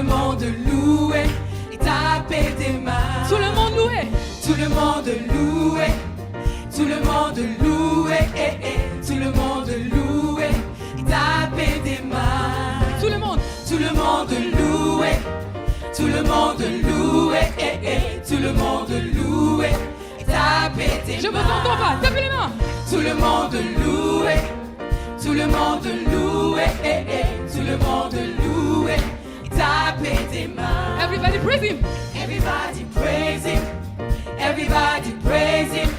le monde louait et tapait des mains. Tout le monde louait. Tout le monde louait. Tout le monde louait. Tout le monde louait et tapait des mains. Tout le monde. Tout le monde louait. Tout le monde louait. Tout le monde louait et tapait des mains. Je vous entends pas. Tapez les mains. Tout le monde louait. Tout le monde louait. Tout le monde louait et tapait des mains. Everybody praise him. Everybody praise him. Everybody praise him.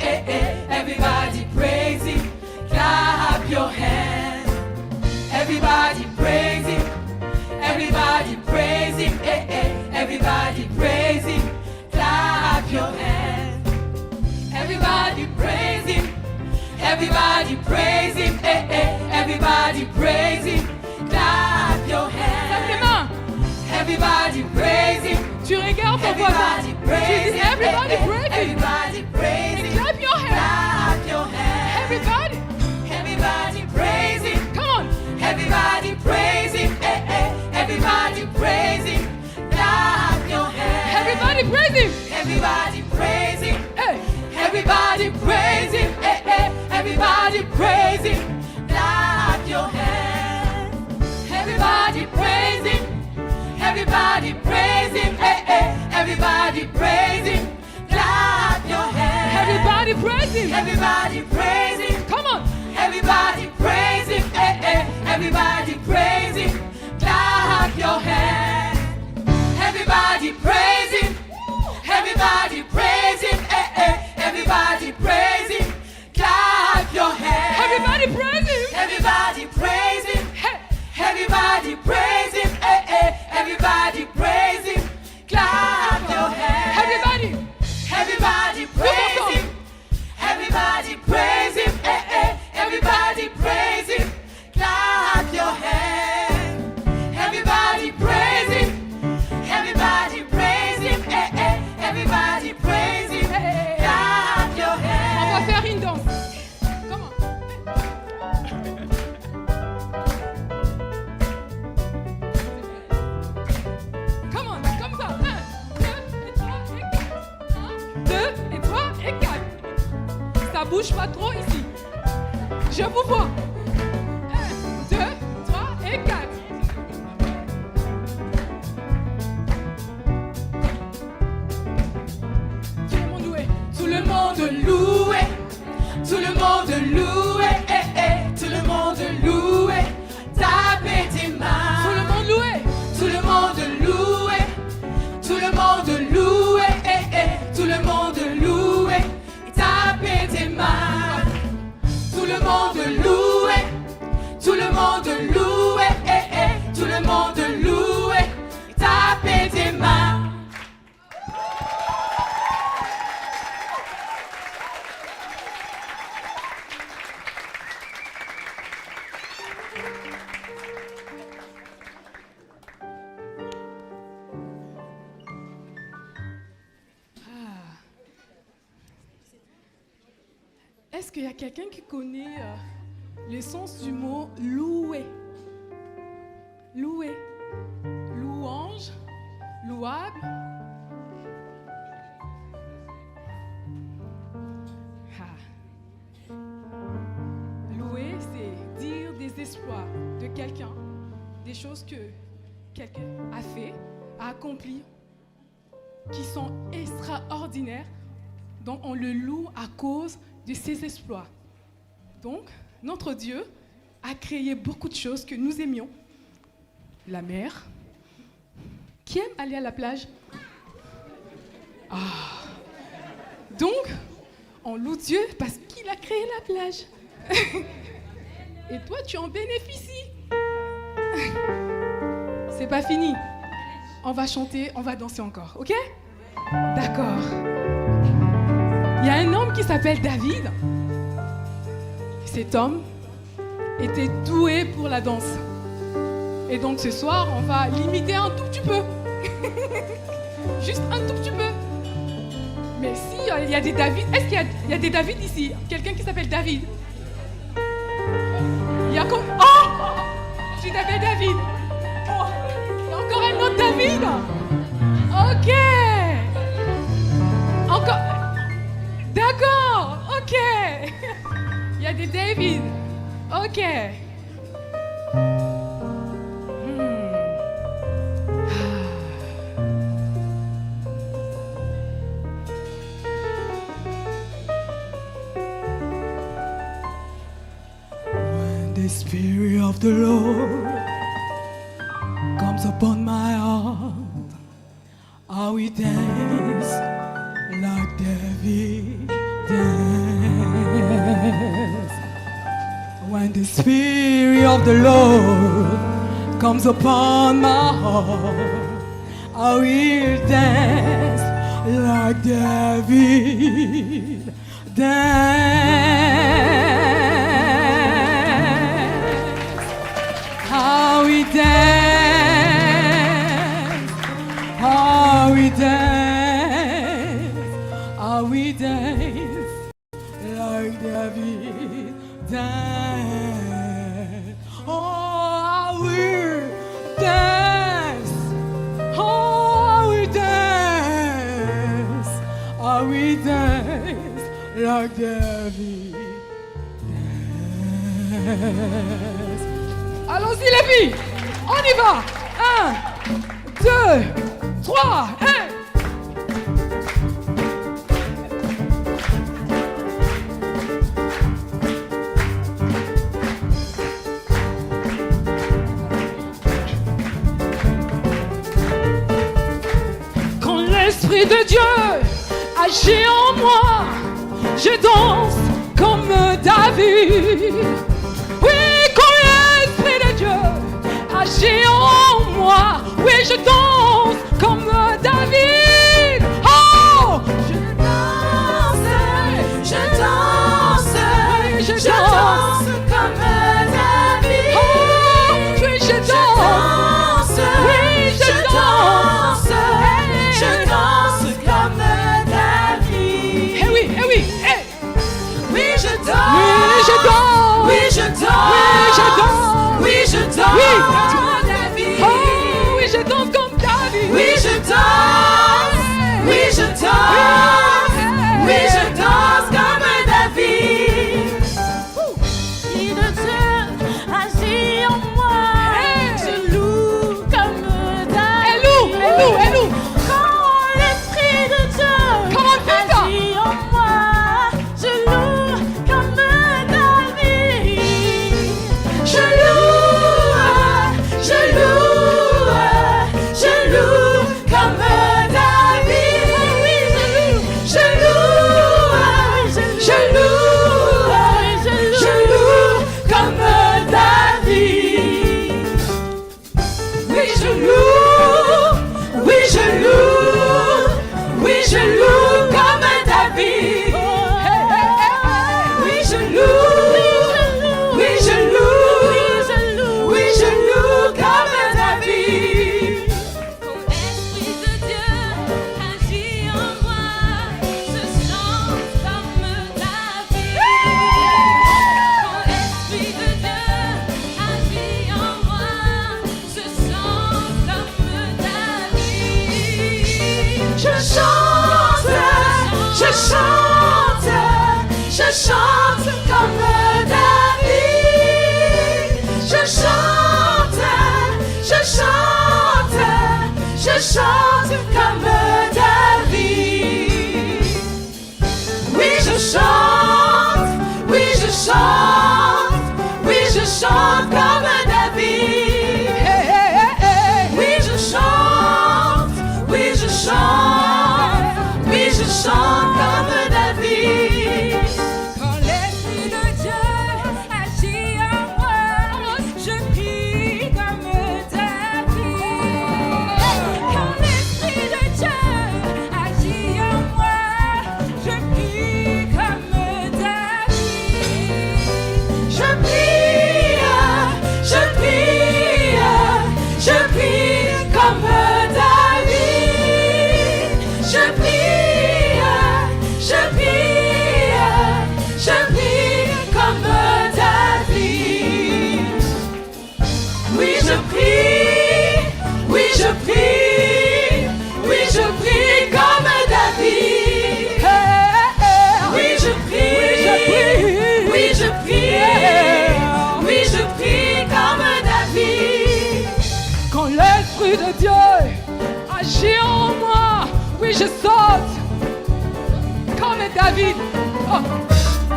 Everybody praise him. Clap your hands. Everybody praise him. Everybody praise him. Everybody praise him. Clap your hands. Everybody praise him. Everybody praise him. Everybody praise him. Clap your Tape les hands. mains. Everybody praise him. Tu regardes ton voisin. Everybody Tu praise dis him. everybody praise him. Everybody praise And him. clap your hands. Clap your hands. Everybody. Everybody praise him. Come on. Everybody praise him. Everybody praise him. Clap your hands. Everybody praise him. Everybody praise him. Hey. Everybody praise him. Everybody praise him. Clap your hands. Everybody praise him. Everybody praise him. Everybody praise him. Clap your hands. Everybody praise him. Everybody praise him. Come on. Everybody praise him. Everybody praise him. Clap your hands. Everybody praise him. Everybody praise him. Everybody praise him. Clap your hands. Everybody praise him. Everybody praise him. Hey. Everybody praise him. Everybody praise him. Clap your hands. Everybody. Everybody praise him. Everybody praise him. Everybody praise him. Clap your hands. Everybody praise him. Everybody praise him. Everybody praise him. Clap your On va hands. faire une danse. Come on. Come on, comme ça. 1, 2 et 3 et 4. 1, 2 et 3 et 4. Ça bouge pas trop ici. Je vous vois. 1, 2, 3 et 4. Tout le monde loué. Tout le monde louait. Tout le monde louait. Tout le monde louait. Tapez tes mains. Tout le monde loué. Tout le monde louait. Tout le monde louait. Tout le monde louait. Tapez tes mains. Tout le monde louait. Tout le monde louait. Tout le monde louait. Tapez tes mains. Est-ce qu'il y a quelqu'un qui connaît le sens du mot louer? Louer. Louange. Louable. Ah. Louer, c'est dire des espoirs de quelqu'un, des choses que quelqu'un a fait, a accompli, qui sont extraordinaires. Donc on le loue à cause de ses exploits. Donc, notre Dieu a créé beaucoup de choses que nous aimions. La mer. Qui aime aller à la plage? Ah. Donc, on loue Dieu parce qu'il a créé la plage. Et toi, tu en bénéficies. C'est pas fini. On va chanter, on va danser encore, ok? D'accord. Il y a un homme qui s'appelle David. Cet homme était doué pour la danse. Et donc ce soir, on va l'imiter un tout petit peu. Juste un tout petit peu. Mais si il y a des David, est-ce qu'il y a des David ici? Quelqu'un qui s'appelle David? Il y a comme... Oh! Tu t'appelles David. Oh! Il y a encore un autre David. C'est David. Ok. When the Spirit of the Lord comes upon my heart, I will dance like David danced. When the Spirit of the Lord comes upon my heart, I will dance like David danced. I will dance, I will dance, I will dance like David dance. Oh, I will dance. Oh, I will dance. I will dance like David dance. Allons-y les filles. On y va. 1, 2, 3, 1. L'Esprit de Dieu agit en moi, je danse comme David. Oui, quand l'Esprit de Dieu agit en moi, oui, je danse comme David. Oh, je danse, je danse, je danse comme David. Oh, oui, je danse, oui, je danse. Je danse comme David. Eh oui, eh oui, eh. Oui, je danse. Oui, je danse. Oui, je danse. Oui, je danse. Oui, je danse. Oui. Comme David. Oh, oui, je danse comme David. Oui, je danse. Oui, je danse. Oui, je danse comme David. L'Esprit de Dieu agit en moi. Je loue comme David. Elle loue, elle loue, elle loue. Agis en moi, je loue comme David. Je loue, je loue, je loue comme David. Je loue, je loue, je loue comme David. Oui, je loue, oui, je loue, oui, je loue comme David. Oui, je loue, oui, je loue, oui, je loue comme David. Quand l'Esprit de Dieu agit en moi, je chante comme David. Quand l'Esprit de Dieu agit en moi, je chante comme David. Je chante, je chante, je chante comme David. Je chante, je chante, je chante comme David. Oui, je chante, oui, je chante, oui, je chante comme David. Oui, je chante, oui, je chante, oui, je chante comme David. Quand l'Esprit de Dieu agit en moi, je prie comme David. Quand l'Esprit de Dieu agit en moi, je prie comme David. Je prie, je prie, je prie comme David. Je prie, je prie, je prie comme David. Oui, je prie, oui, je prie, oui, je prie comme David. Oui, je prie, oui, je prie. l'Esprit de Dieu agit en moi. Oui, je saute comme David. Oh.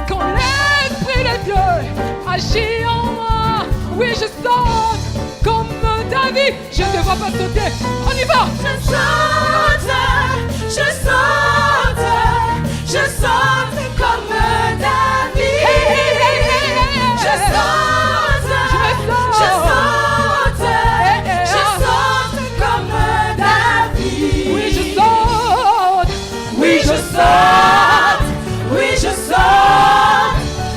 Quand l'Esprit de Dieu agit en moi, oui, je saute comme David. Je ne vois pas sauter. On y va. Je saute comme David. Je saute comme David. Oui, je saute. Oui, je saute. Oui, je saute.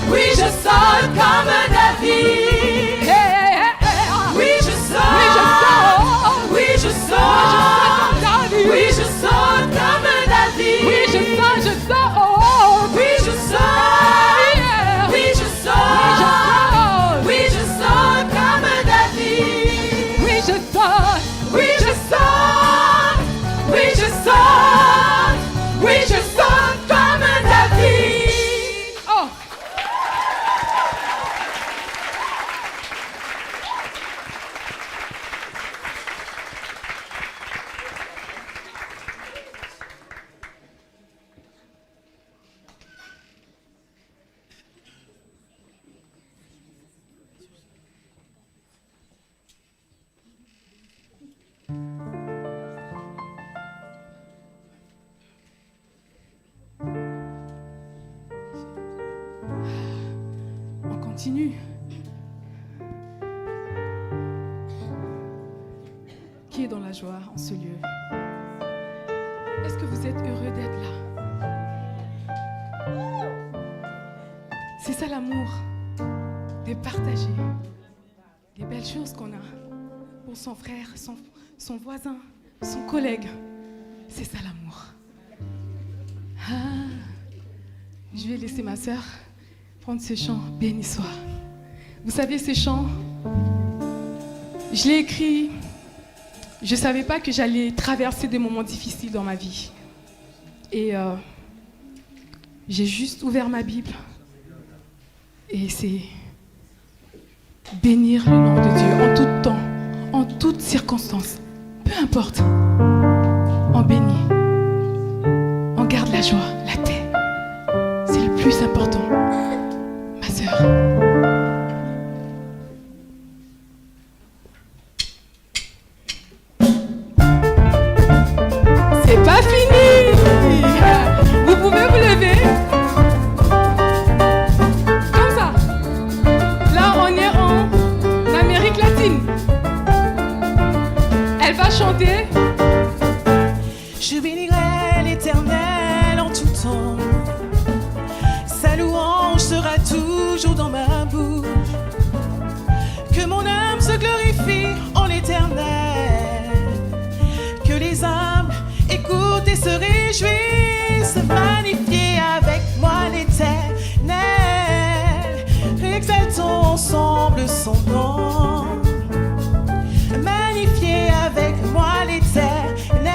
Oui, je saute comme David. Oui, je saute. Oui, je saute. Oui, je saute comme David. Oui, je saute, je saute. Oui, je saute. Oui, je saute. Oui, je saute comme David. Oui, je saute. Oui, je saute. Oui, je saute. Oui, je saute comme David. Oh. On continue. Qui est dans la joie en ce lieu? Est-ce que vous êtes heureux d'être là? C'est ça l'amour, de partager les belles choses qu'on a pour son frère, son voisin, son collègue. C'est ça l'amour. Ah, je vais laisser ma sœur prendre ce chant, béni soit. Vous savez, ce chant, je l'ai écrit, je ne savais pas que j'allais traverser des moments difficiles dans ma vie. Et j'ai juste ouvert ma Bible et c'est bénir le nom de Dieu en tout temps, en toutes circonstances, peu importe. On bénit, on garde la joie, la paix. C'est le plus important. Ma sœur. C'est pas fini. Vous pouvez vous lever. Comme ça. Là, on est en Amérique latine. Elle va chanter. Je bénirai l'Éternel en tout temps. Sa louange sera toujours dans ma bouche. Que mon âme se glorifie en l'Éternel. Que les âmes écoutent et se réjouissent. Magnifiez avec moi l'Éternel. Exaltons ensemble son nom. Magnifiez avec moi l'Éternel.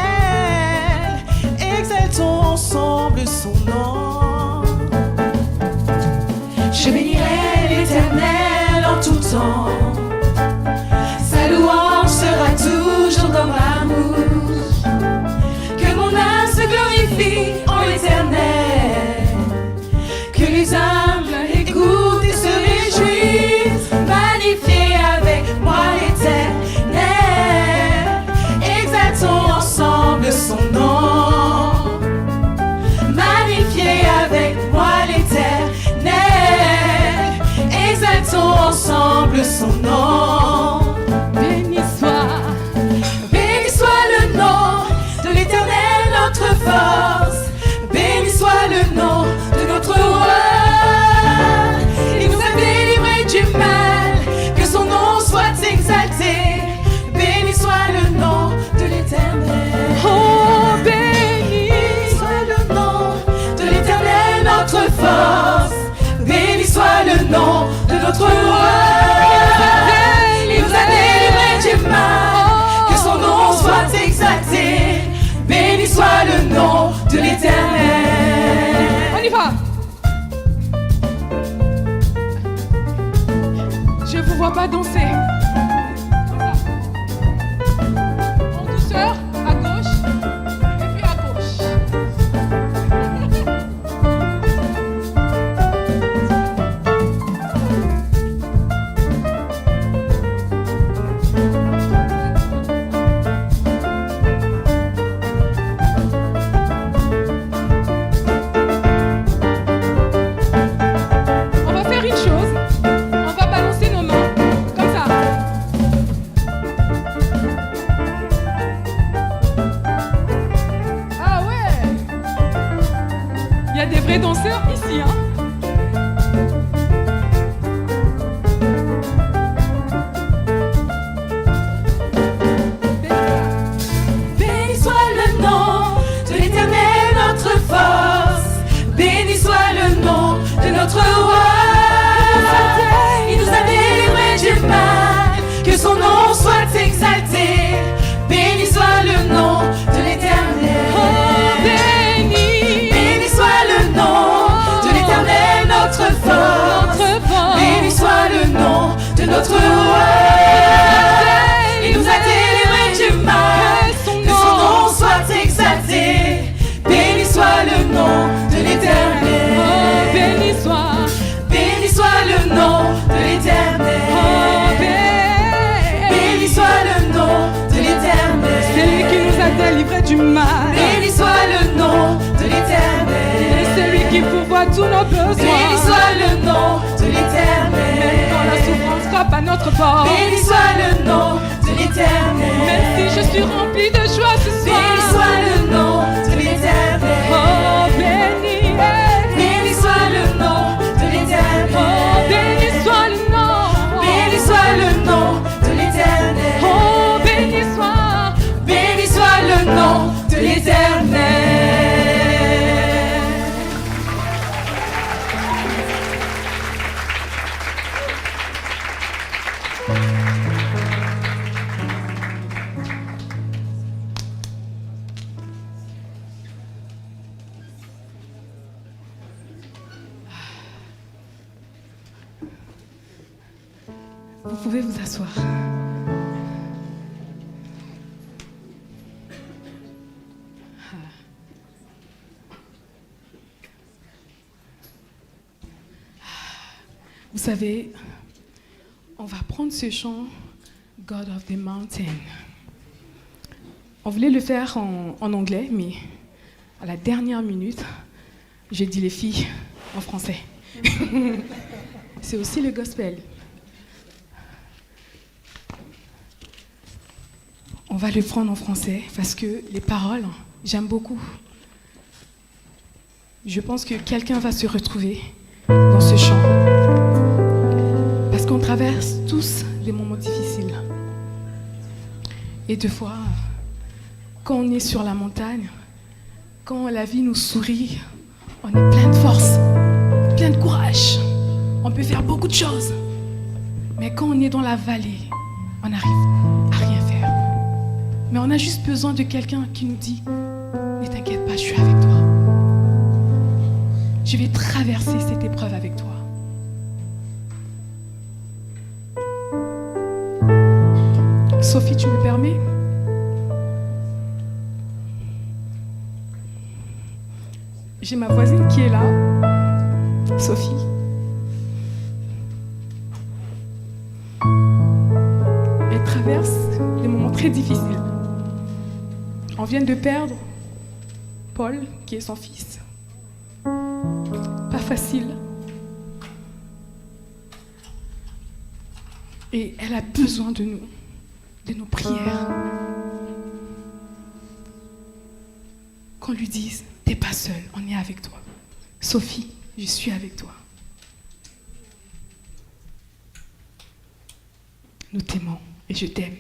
Exaltons ensemble son nom. Je bénirai l'Éternel en tout temps. Sa louange sera toujours dans ma bouche. Que mon âme se glorifie en l'Éternel. Que les humbles écoutent et se réjouissent. Magnifiez avec moi l'Éternel. Exaltons ensemble son nom. Magnifiez avec moi l'Éternel. Exaltons ensemble son nom. Béni soit. Béni soit le nom de l'Éternel, notre force. Béni soit le nom de notre roi. Il nous a délivrés du mal, que son nom soit exalté. Béni soit le nom de l'Éternel. Oh, béni. Soit le nom de l'Éternel, notre force. Béni soit le nom de notre roi. Il nous a délivrés du mal, que son nom soit exalté. Béni soit le nom de l'Éternel. On y va. Je vous vois pas danser. Il nous a délivrés du mal. Que son nom soit exalté. Béni soit le nom de l'Éternel. Oh, béni soit le nom de l'Éternel. Oh, Béni soit le nom de l'Éternel. c'est lui qui nous a délivrés du mal. Béni soit le nom de l'Éternel. Et c'est lui qui pourvoit tous nos besoins. Béni soit le nom de l'Éternel. Quand la souffrance frappe à notre porte. Béni soit le nom de l'Éternel. Même si je suis rempli de joie ce soir. Béni soit le nom de l'Éternel. Oh, béni. Béni soit le nom de l'Éternel. Oh, béni soit le nom. Béni soit le nom de l'Éternel. Oh, béni soit le nom de l'Éternel. Vous pouvez vous asseoir. Vous savez, on va prendre ce chant God of the Mountain. On voulait le faire en anglais, mais à la dernière minute, j'ai dit les filles en français. C'est aussi le gospel. On va le prendre en français parce que les paroles, j'aime beaucoup. Je pense que quelqu'un va se retrouver dans ce chant. Parce qu'on traverse tous des moments difficiles. Et des fois, quand on est sur la montagne, quand la vie nous sourit, on est plein de force, plein de courage. On peut faire beaucoup de choses. Mais quand on est dans la vallée, on n'arrive à rien faire. Mais on a juste besoin de quelqu'un qui nous dit « Ne t'inquiète pas, je suis avec toi. Je vais traverser cette épreuve avec toi. » Sophie, tu me permets? J'ai ma voisine qui est là, Sophie. Elle traverse des moments très difficiles. On vient de perdre Paul, qui est son fils. Pas facile. Et elle a besoin de nous, de nos prières. Qu'on lui dise, t'es pas seule, on est avec toi. Sophie, je suis avec toi. Nous t'aimons et je t'aime.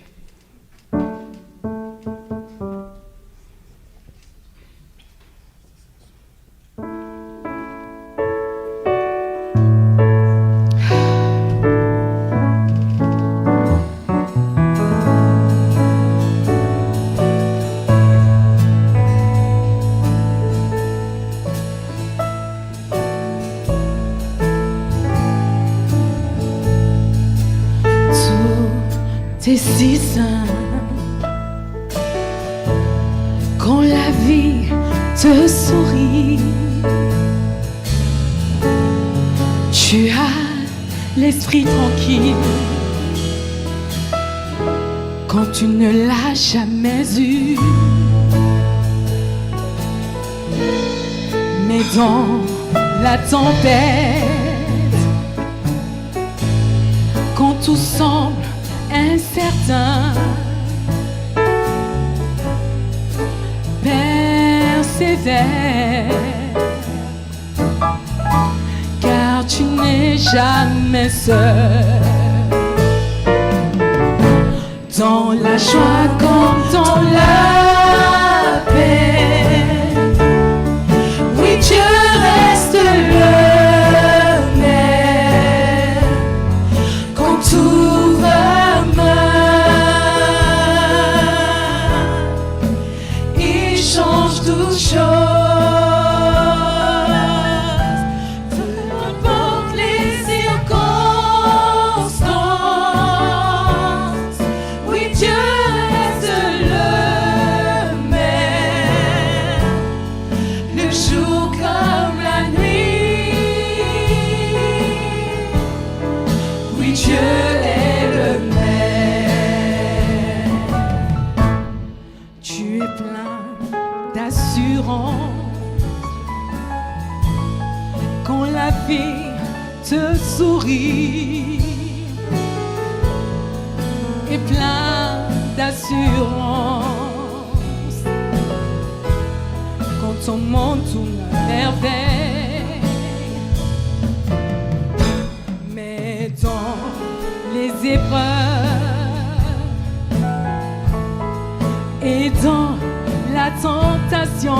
C'est si simple quand la vie te sourit. Tu as l'esprit tranquille quand tu ne l'as jamais eu. Mais dans la tempête, quand tout semble incertain, persévère, car tu n'es jamais seul. Dans la joie comme dans la paix, oui, Dieu reste le même. Quand tout va mal, il change toute chose. Peu importe les circonstances, sourire et plein d'assurance. Quand ton monde tourne à merveille, mais dans les épreuves et dans la tentation,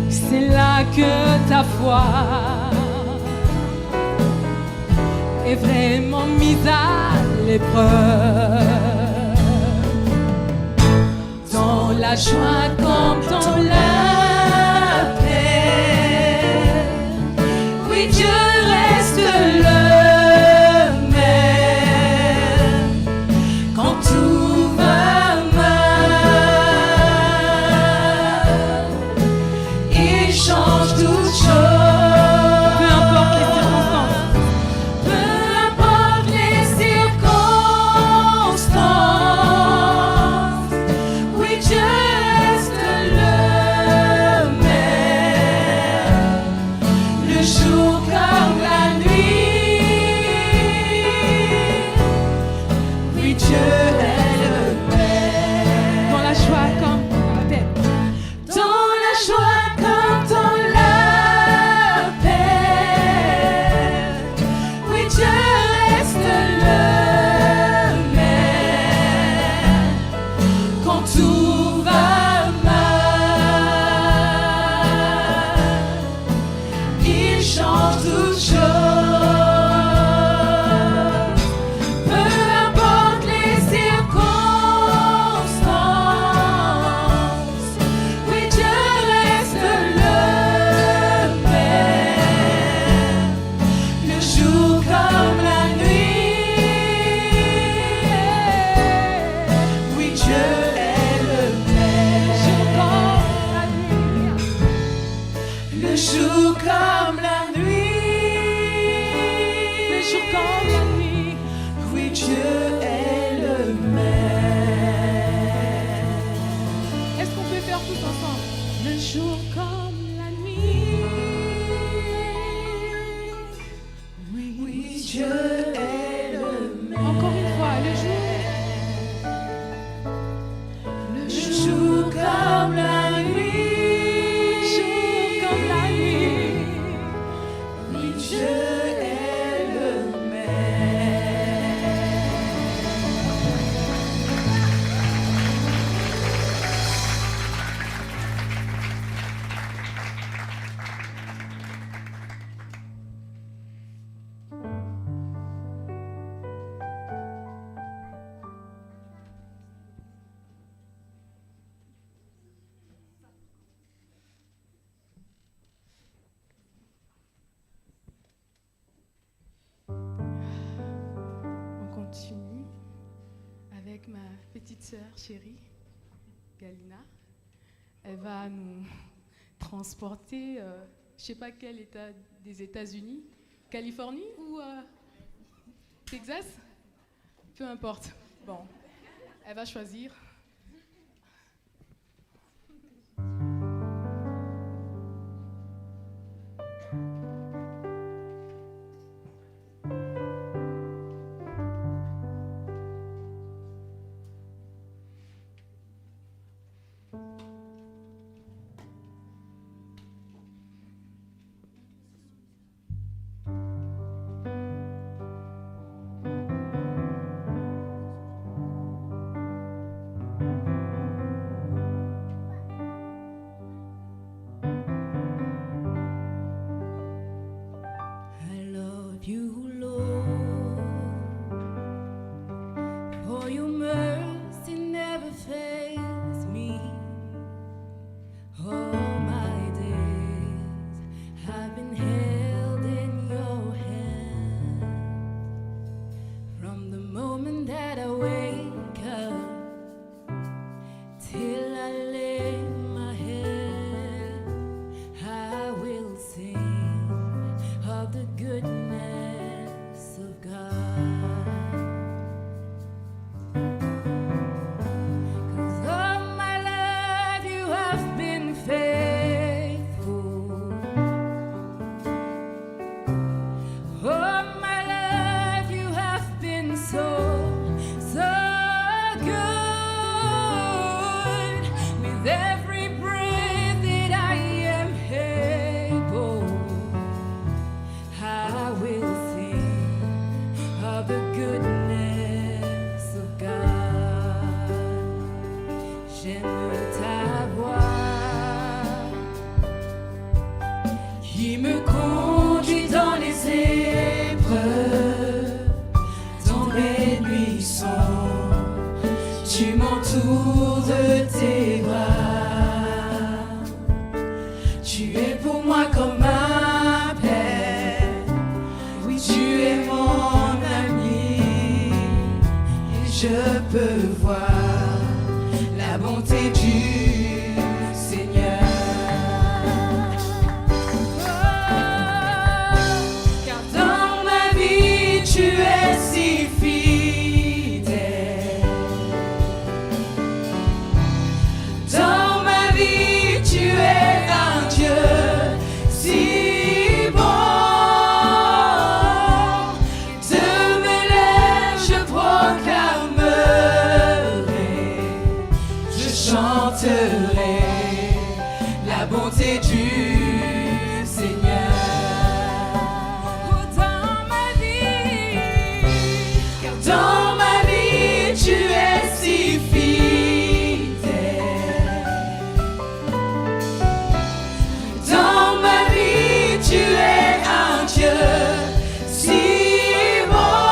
c'est là que ta foi est vraiment mise à l'épreuve. Dans la joie comme dans la paix, oui, Dieu reste le même. Quand tout va mal, il change toute chose. Peu importe les circonstances. Peu importe les circonstances, oui, Dieu reste le même. Le jour comme la nuit, oui, Dieu est le même. Dans la joie comme dans la paix. Dans la joie comme dans la paix, oui, Dieu reste le même. Quand tout va mal, il change toute chose. Peu importe les circonstances, oui, Dieu reste le même. Le jour comme la nuit, oui, Dieu est le même. Le jour comme la nuit, le jour comme la nuit, oui, Dieu est le même. Est-ce qu'on peut faire tous ensemble? Le jour comme la nuit, oui, Dieu est le même. Encore une fois, le jour comme la nuit, jour comme la nuit, oui, Dieu est le même. On continue avec ma petite sœur chérie, Galina. Elle va nous transporter, je sais pas quel état des États-Unis, Californie ou Texas, peu importe. Bon, elle va choisir. of the goodness of God. J'aime ta voix qui me conduit dans les épreuves, dans mes nuits sombres. Tu m'entoures de tes bras. Tu es pour moi comme un père. Oui, tu es mon ami. Et je peux voir la bonté du Seigneur. Oh, car dans ma vie, tu es si fidèle. Dans ma vie, tu es un Dieu si bon. De mes lèvres, je proclamerai, je chanterai la bonté du Seigneur. Dans ma vie, car dans ma vie, tu es si fidèle. Dans ma vie, tu es un Dieu si bon.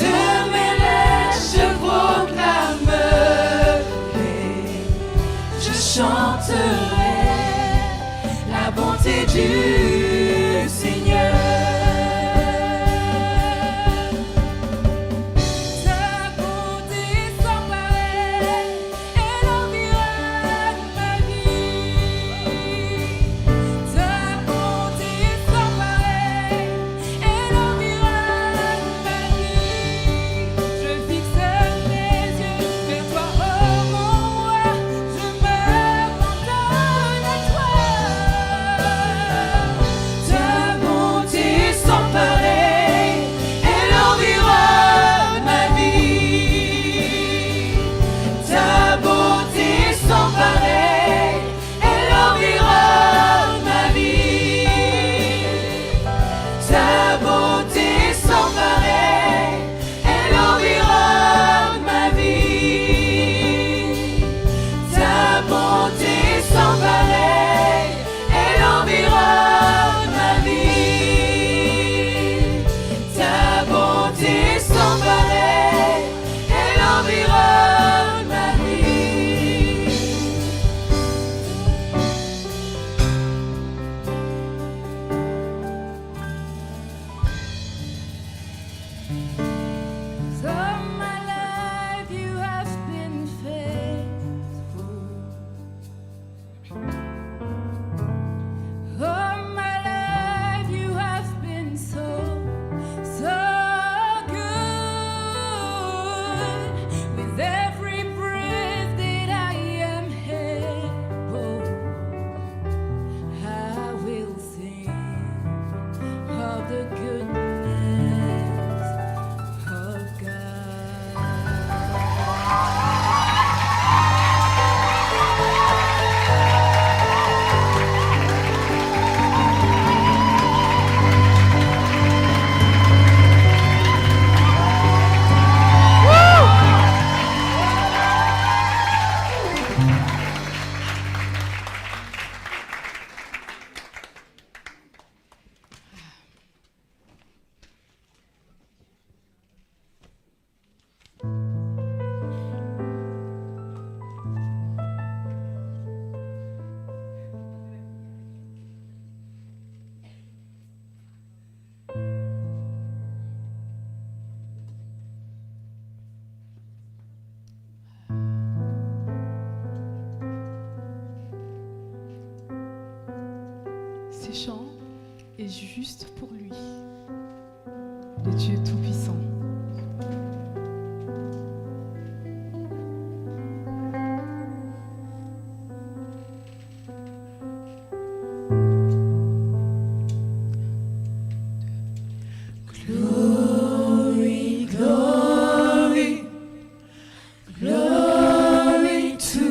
De mes lèvres, je proclamerai, je chanterai la bonté du Seigneur. Ta bonté sans pareil, elle environne ma vie. Ta bonté sans pareil, elle environne ma vie. Je fixe mes yeux vers toi, oh mon roi, je m'abandonne à toi. Ta bonté sans pareil, elle environne ma vie. Ta bonté sans pareil, elle environne ma vie. Ta bonté sans pareil, elle environne ma vie. Ta bonté sans pareil, elle environne ma vie. Ta bonté sans pareil, elle environne ma vie. All my life you have been faithful. All my life you have been so, so good. With every breath that I am able, I will sing of the goodness of God. Ces chants est juste pour lui, le Dieu Tout-Puissant. Glory, glory, glory to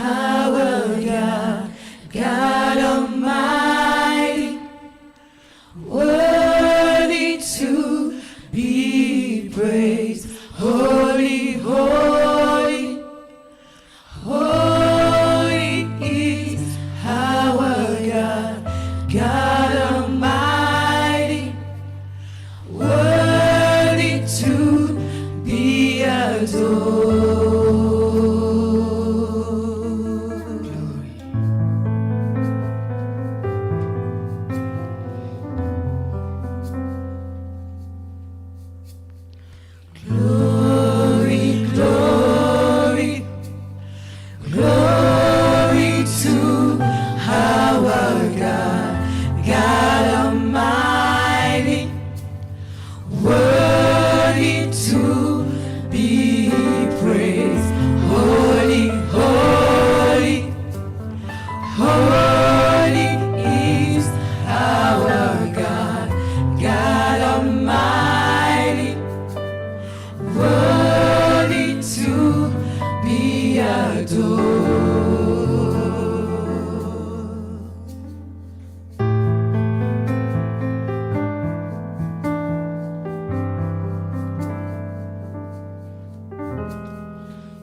our God, God Almighty. Worthy worthy to be praised. Holy, holy, holy is our God, God Almighty, worthy to be adored.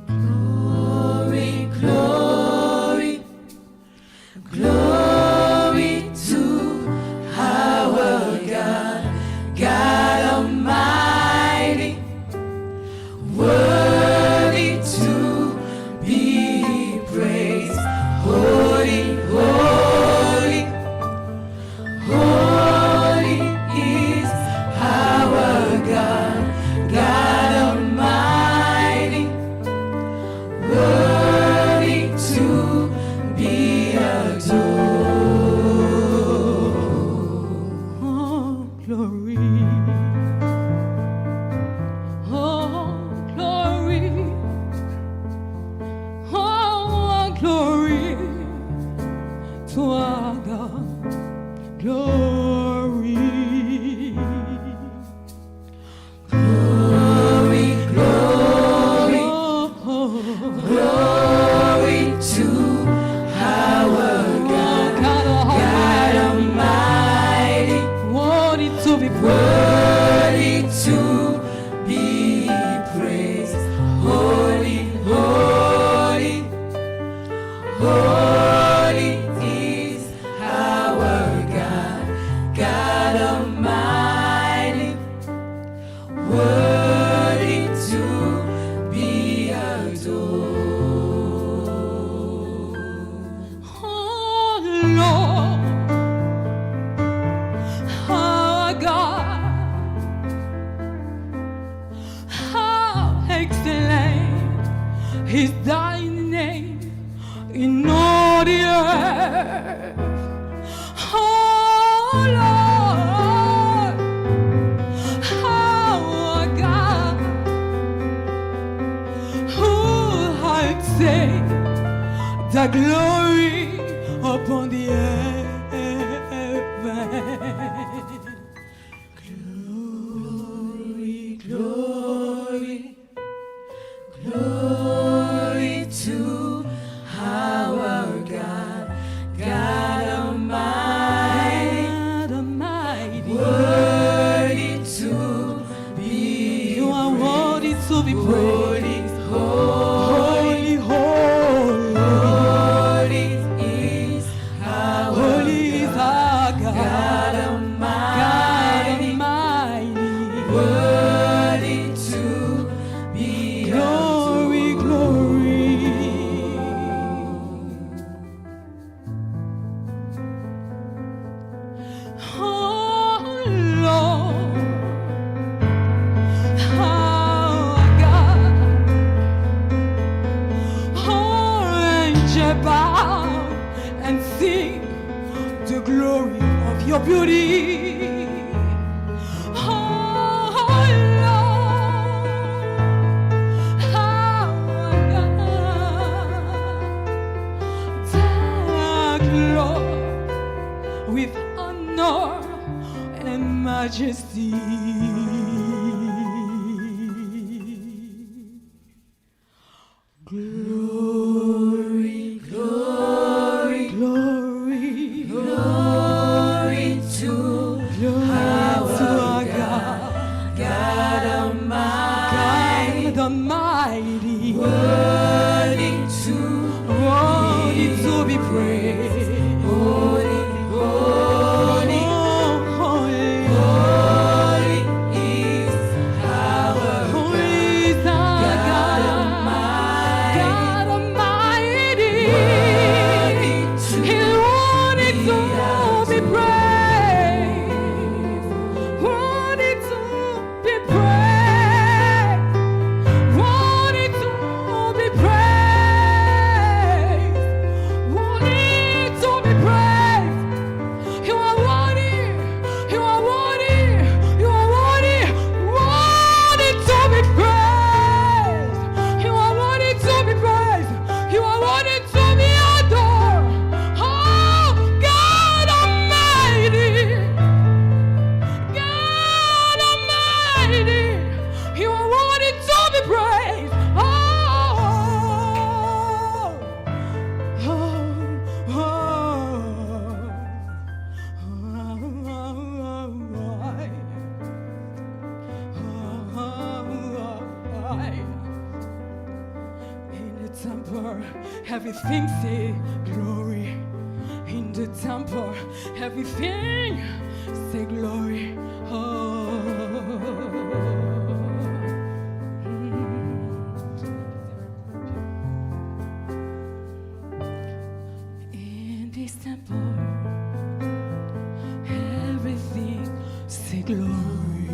Glory, glory, glory to our God, God Almighty, worthy to be praised. Holy, holy, holy is our God, God Almighty, worthy to be adored. Oh, glory. Oh, glory. Oh, glory to our God. Glory. Glory, glory, Oh, glory to our God, God Almighty, worthy to be praised. worthy to be praised. Holy, holy, holy is our God, God Almighty, worthy to be adored. Oh, Lord, our God, how excellent is thy name in all the earth. Oh, Lord, our God, who has said the glory upon the earth. Glory, glory, glory to our God, God Almighty, God Almighty, worthy to be you are worthy to be praised. holy, holy, Holy, holy, holy is our holy is our God. God God Almighty, Almighty, worthy to be glory, glory. Oh, Lord, our God, oh, angel bow and sing the glory of your beauty. Oh, Lord, our God, take Lord with honor and majesty. glory, glory, Glory, glory to our God, God Almighty, God Almighty, worthy to be praised. holy, holy, Oh, holy, holy is our holy is our God God. Almighty, God everything say glory. In the temple, everything say glory. Oh. In this temple, everything say glory.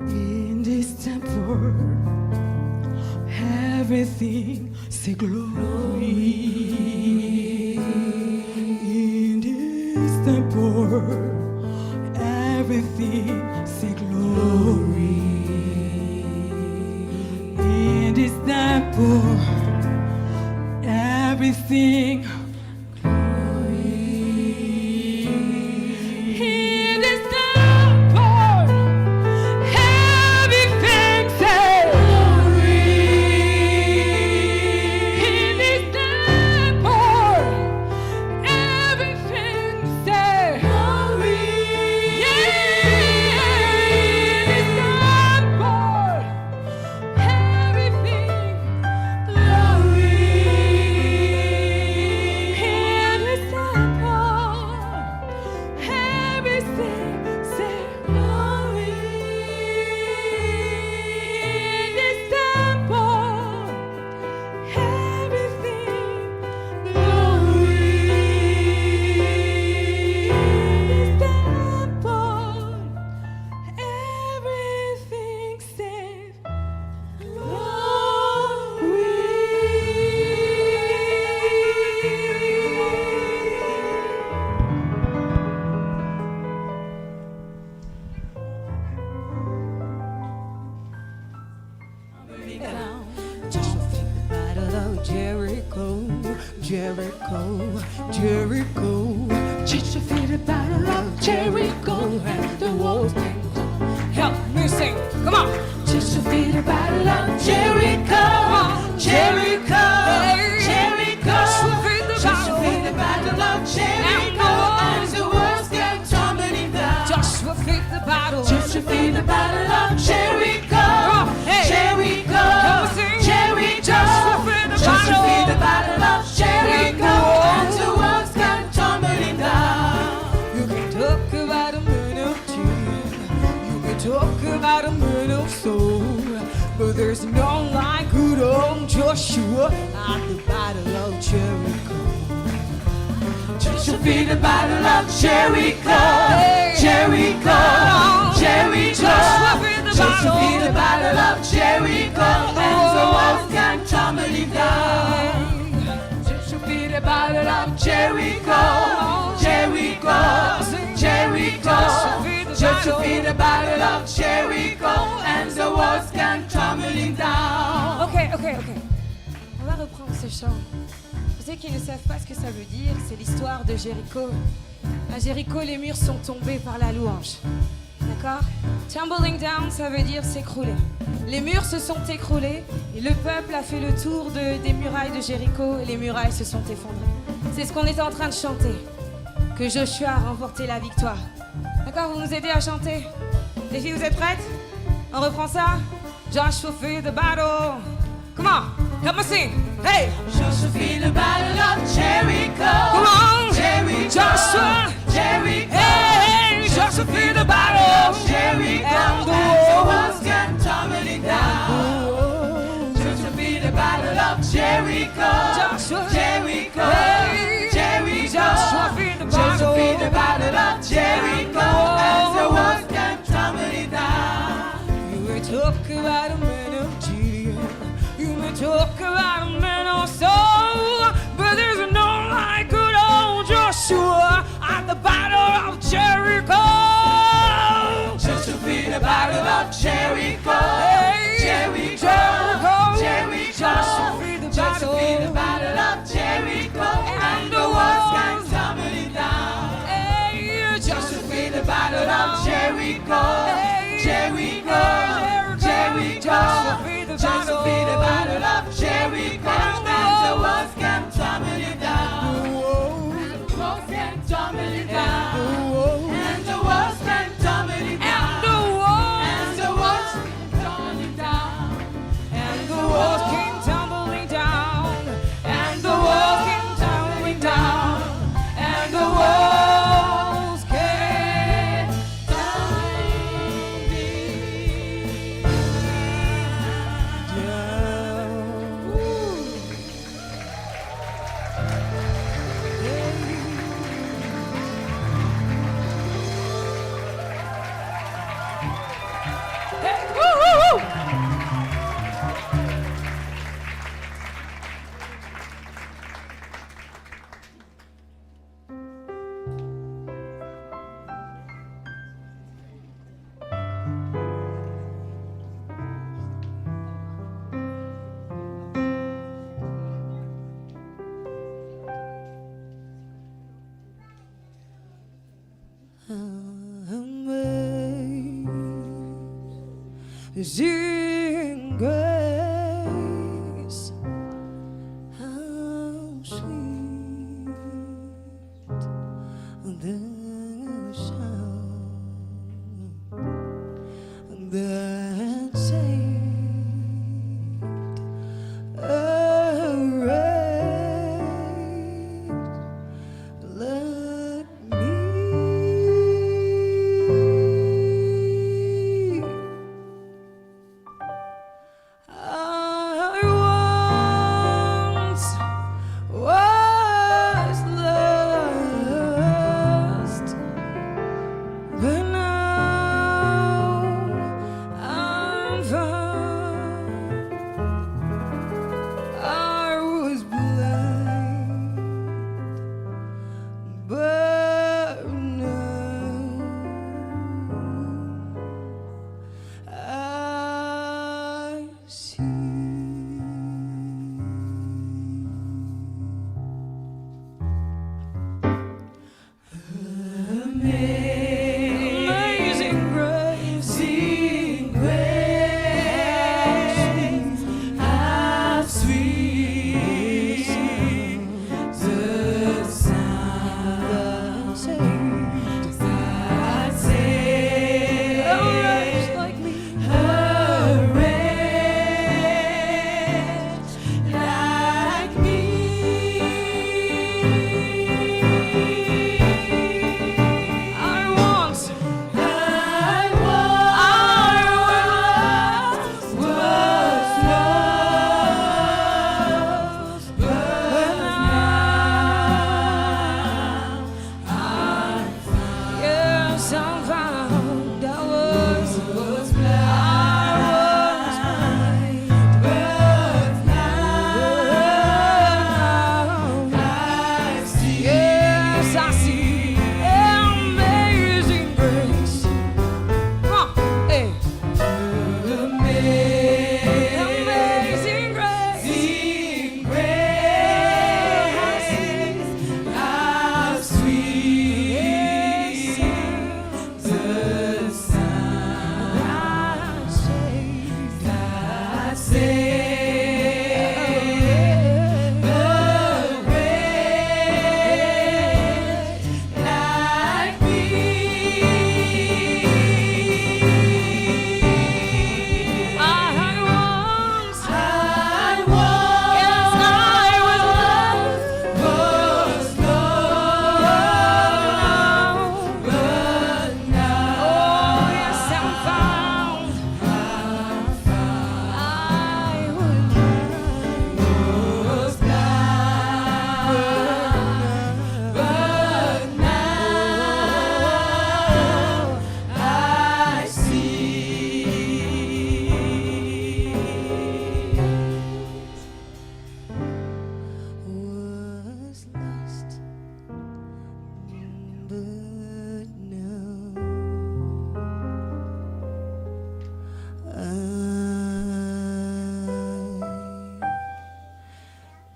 In this temple, everything say glory. In this temple, everything say glory. In this temple, everything glory. In this temple, everything say glory. In this temple, everything say glory. Yeah, in this temple, everything glory. In this Jericho, Jericho. Joshua fought the battle of Jericho, and the walls came down. Help me sing, come on. Joshua fought the battle of Jericho, Jericho, Jericho. Joshua fought the battle of Jericho, and the walls came tumbling down. Joshua fought the battle. Joshua fought the battle of Jericho, Jericho, Jericho. Joshua fought the battle of Jericho, and the walls came tumbling down. You can talk about a man of tears, you can talk about a man of soul, but there's none like good old Joshua at the battle of Jericho. Joshua fought the battle of Jericho, Jericho, Jericho. Joshua fought the battle of Jericho, and the walls came tumbling down. Joshua fought the battle of Jericho, Jericho, Jericho. Joshua fought the battle of Jericho, and the walls came tumbling down. Ok. On va reprendre ce chant. Pour ceux qui ne savent pas ce que ça veut dire, c'est l'histoire de Jéricho. À Jéricho, les murs sont tombés par la louange. D'accord? Tumbling down, ça veut dire s'écrouler. Les murs se sont écroulés et le peuple a fait le tour des murailles de Jéricho et les murailles se sont effondrées. C'est ce qu'on est en train de chanter. Que Joshua a remporté la victoire. D'accord? Vous nous aidez à chanter? Les filles, vous êtes prêtes? On reprend ça? Joshua fought the battle. Come on, help me sing. Hey! Joshua fought the battle of Jericho. Come on! Jericho. Joshua. Jericho. Hey! Joshua fought the battle of Jericho. And the walls came tumbling down. Joshua fought the battle of Jericho. Joshua. Jericho. Hey! Jericho. Joshua fought the battle of Jericho. And the walls came tumbling down. You may talk about a man of Gideon, you may talk about a man of Saul, but there's no like good old Joshua at the battle of Jericho. Joshua fought the battle of Jericho, Jericho, Jericho. Joshua fought the battle of Jericho, and the walls came tumbling down. Joshua fought the battle of Jericho, Jericho, Jericho. Joshua fought the battle of Jericho, and the walls came tumbling down. And the walls came tumbling down. And the walls came tumbling down. And the walls came tumbling down. And the walls came tumbling down. Amazing grace, how sweet the sound that saved a wretch like me. I once was lost, but now I'm found. I was blind, but now I see. Amazing grace, how sweet the sound that saved a wretch like me. a wretch like me. I once was lost, but now I'm found. yes, I'm found. I was blind, but now I see. yes, I see. Amazing grace. Come on, hey. Amazing grace. Amazing grace, how sweet the sound that saved a wretch like me. I once was lost, but now oh yes, I'm found. I was blind, but now I see. was lost, but now I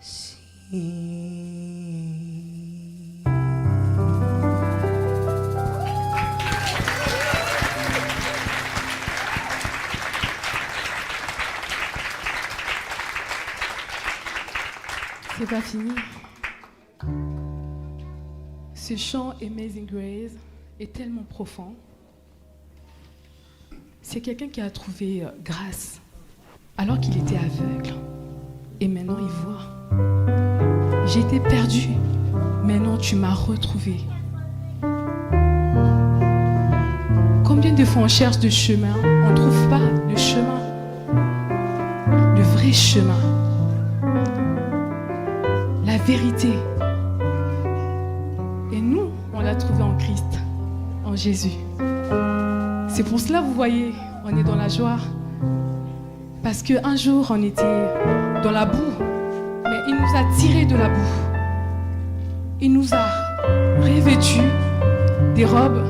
see. C'est pas fini. Ce chant Amazing Grace est tellement profond. C'est quelqu'un qui a trouvé grâce alors qu'il était aveugle. Et maintenant il voit. J'étais perdu. Maintenant tu m'as retrouvé. Combien de fois on cherche de chemin, on ne trouve pas le chemin, le vrai chemin, la vérité. Et nous, on l'a trouvé en Christ, en Jésus. C'est pour cela, vous voyez, on est dans la joie. Parce qu'un jour, on était dans la boue, mais il nous a tirés de la boue. Il nous a revêtus des robes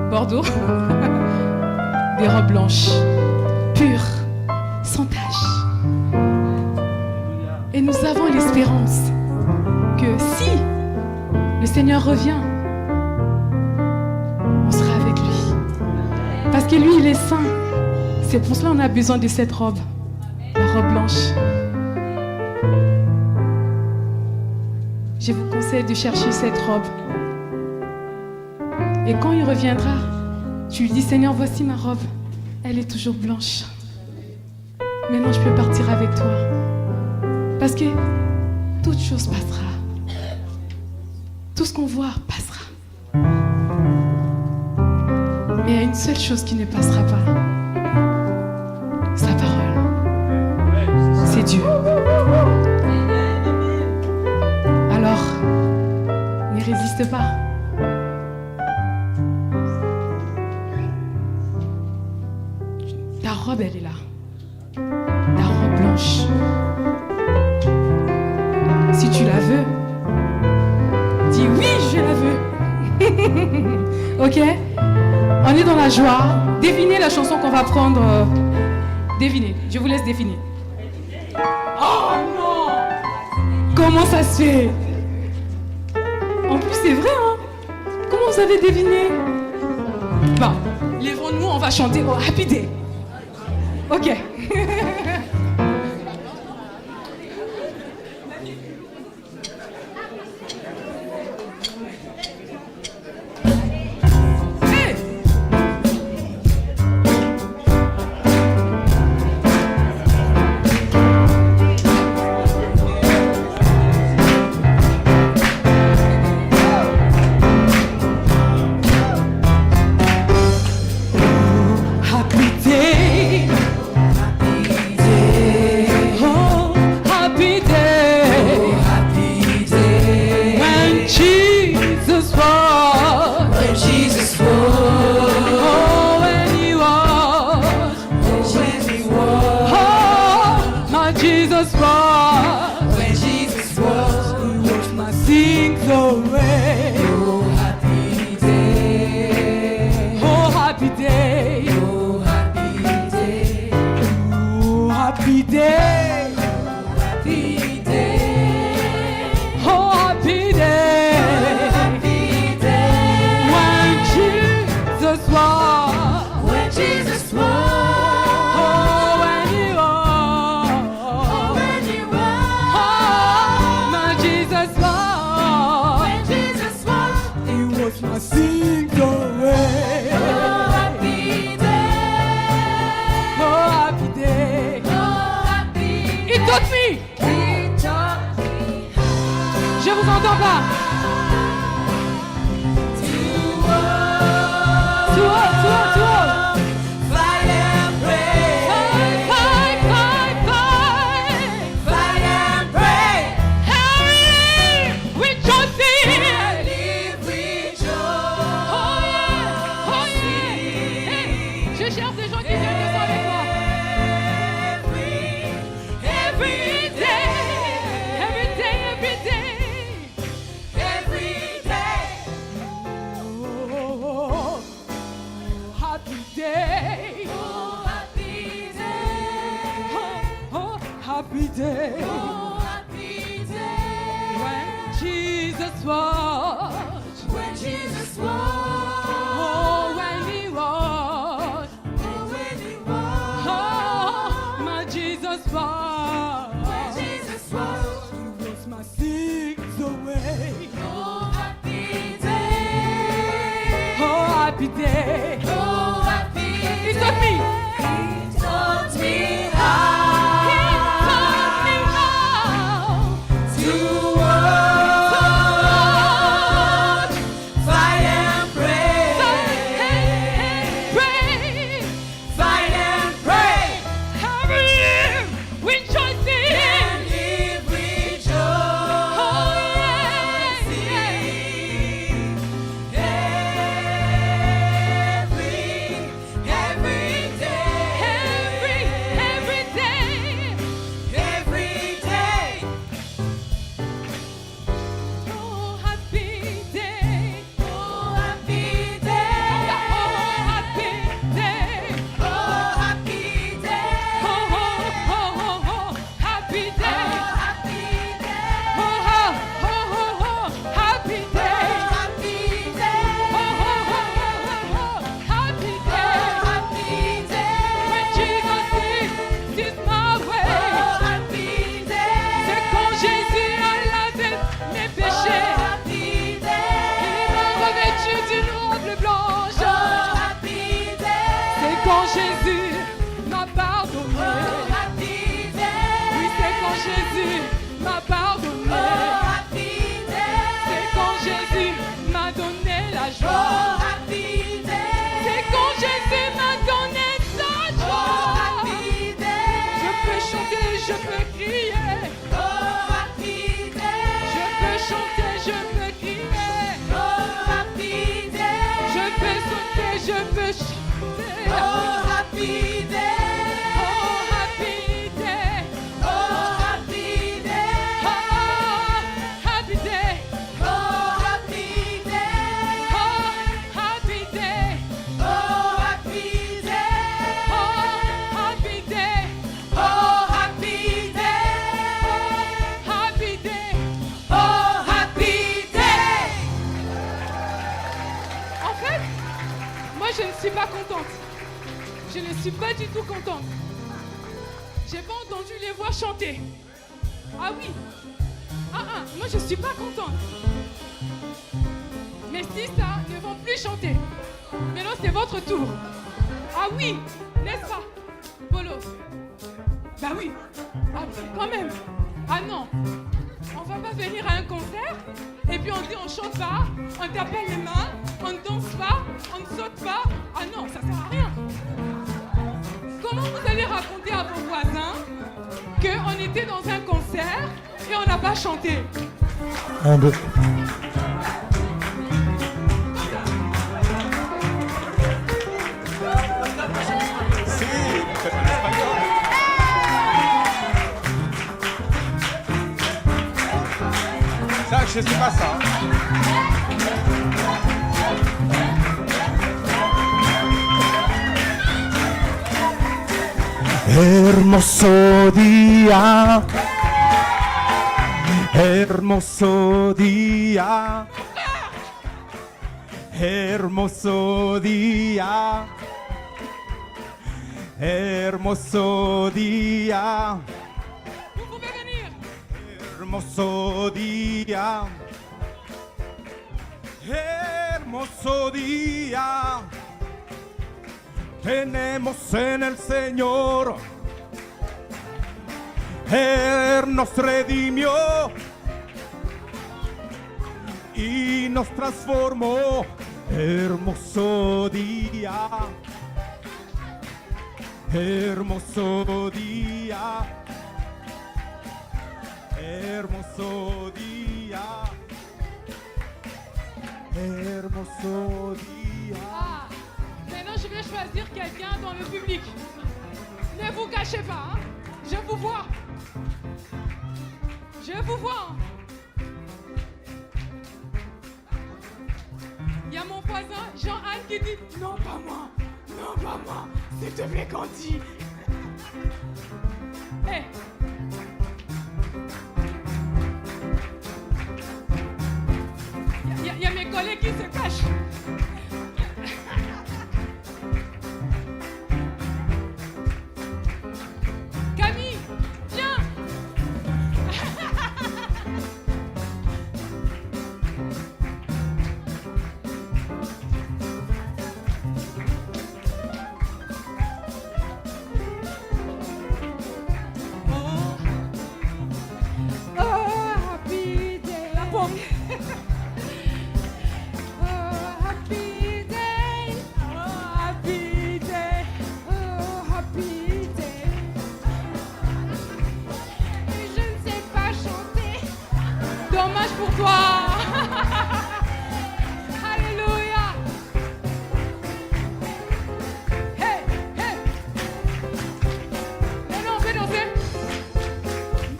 bordeaux, des robes blanches, pures, sans tache. Et nous avons l'espérance que si le Seigneur revient, on sera avec lui. Parce que lui, il est saint. C'est pour cela qu'on a besoin de cette robe, la robe blanche. Je vous conseille de chercher cette robe. Et quand il reviendra, tu lui dis, Seigneur, voici ma robe. Elle est toujours blanche. Maintenant, je peux partir avec toi. Parce que toute chose passera. Tout ce qu'on voit passera. Mais il y a une seule chose qui ne passera pas. Sa parole. C'est Dieu. Alors, ne résiste pas. Ta robe, elle est là. La robe blanche. Si tu la veux, dis oui, je la veux. Ok? On est dans la joie. Devinez la chanson qu'on va prendre. Devinez. Je vous laisse deviner. Oh non! Comment ça se fait? En plus, c'est vrai, hein? Comment vous avez deviné? Bon, lèvons-nous, on va chanter au Happy Day. Ok. Fight and quand Jésus m'a pardonné. Oh, happy day. Oui, c'est quand Jésus m'a pardonné. Oh, happy day. C'est quand Jésus m'a donné la Oh, joie. happy day. C'est quand Jésus m'a donné sa Oh, joie. happy day. Je peux chanter, je peux crier. Oh, happy day. Je peux chanter, je peux crier. Oh, happy day. Je peux sauter, je peux chanter. Oh, happy day. Oh, happy day. Oh, happy day. Oh, happy day. Oh, happy day. Oh, happy day. Oh, happy day. Oh, happy day. Oh, happy day. Happy day. Oh, happy day. En fait, moi je ne suis pas contente. Je ne suis pas du tout contente. J'ai pas entendu les voix chanter. Ah oui. Moi je suis pas contente. Mais si ça ne vont plus chanter. Maintenant c'est votre tour. Ah oui, n'est-ce pas, Polo? Bah oui. Ah quand même. Ah non. On va pas venir à un concert et puis on dit on chante pas, on t'appelle les mains, on ne danse pas, on ne saute pas. Ah non, ça sert à rien. Comment vous allez raconter à vos voisins qu'on était dans un concert et on n'a pas chanté? Un, deux. Ça, je sais pas ça. Hermoso día, hermoso día, hermoso día, hermoso día, Vous pouvez venir. hermoso día, hermoso día. Tenemos en el Señor, Él nos redimió y nos transformó. Hermoso día, hermoso día, hermoso día, hermoso día. Ah, maintenant je vais choisir quelqu'un dans le public. Ne vous cachez pas, hein. Je vous vois. Je vous vois. Il y a mon voisin Jean-Anne qui dit non pas moi, non pas moi, s'il te plaît Candy. Hey. Il y a mes collègues qui se cachent. Camille, viens. Oh, happy day. La pomme. Oh, happy day. Oh, happy day. Oh, happy day. Et je ne sais pas chanter. Dommage pour toi. Alléluia. Hey, hey. Maintenant, on fait danser.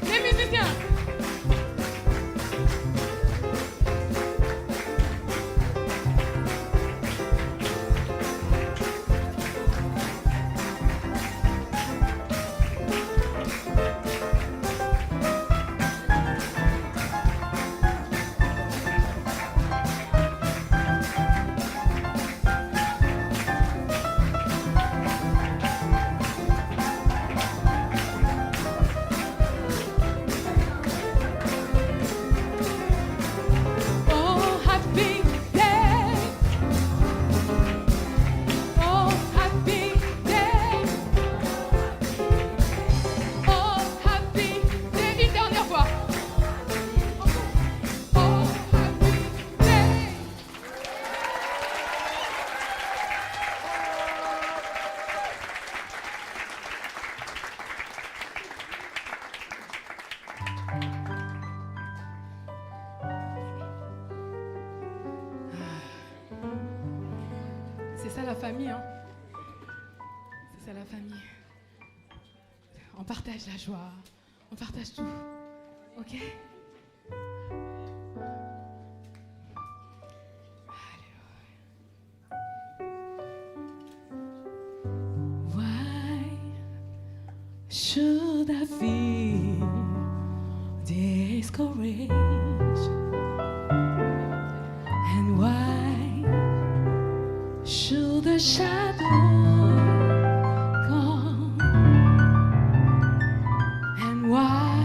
Les musiciens. famille, hein. C'est ça la famille. On partage la joie, on partage tout. Ok? Why should I feel discouraged? And why should the shadow come? And why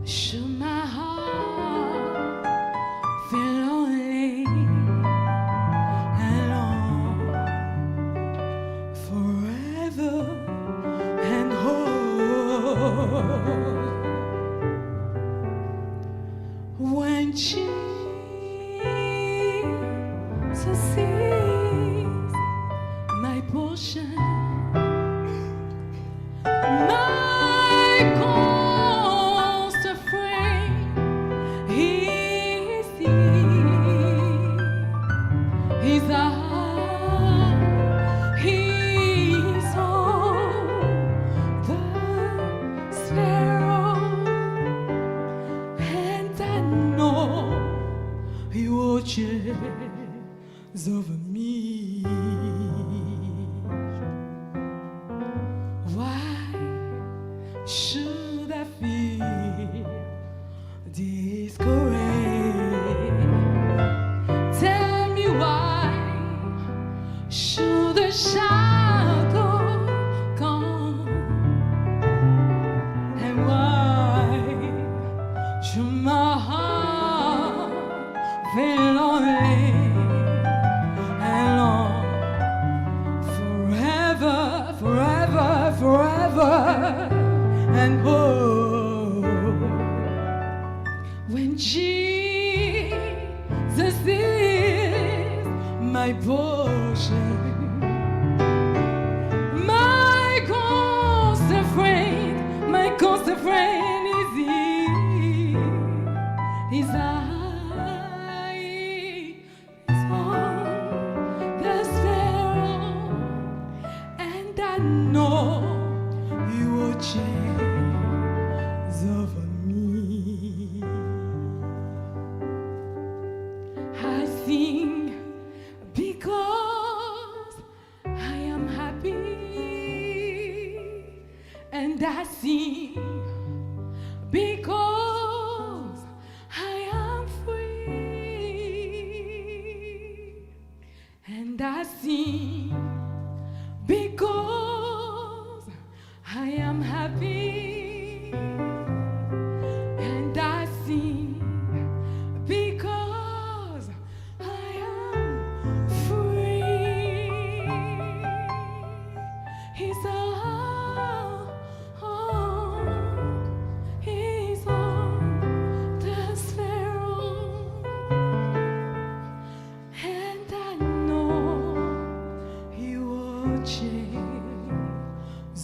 should my heart feel lonely and long forever and whole? When Jesus is my portion, my constant friend, He is He's He's all the sparrow, and I know He watches over me. Why should I feel discouraged? Tell me why should the shadow come? And why should my heart feel lonely and long forever, forever, forever and oh, when Jesus is my portion, my constant friend is He. He's on the sparrow, and I know He watches over me. I sing because I am happy, and I sing because I am free, and I sing because I am happy, and I sing because I am free. He's He's on the sparrow, and I know He watches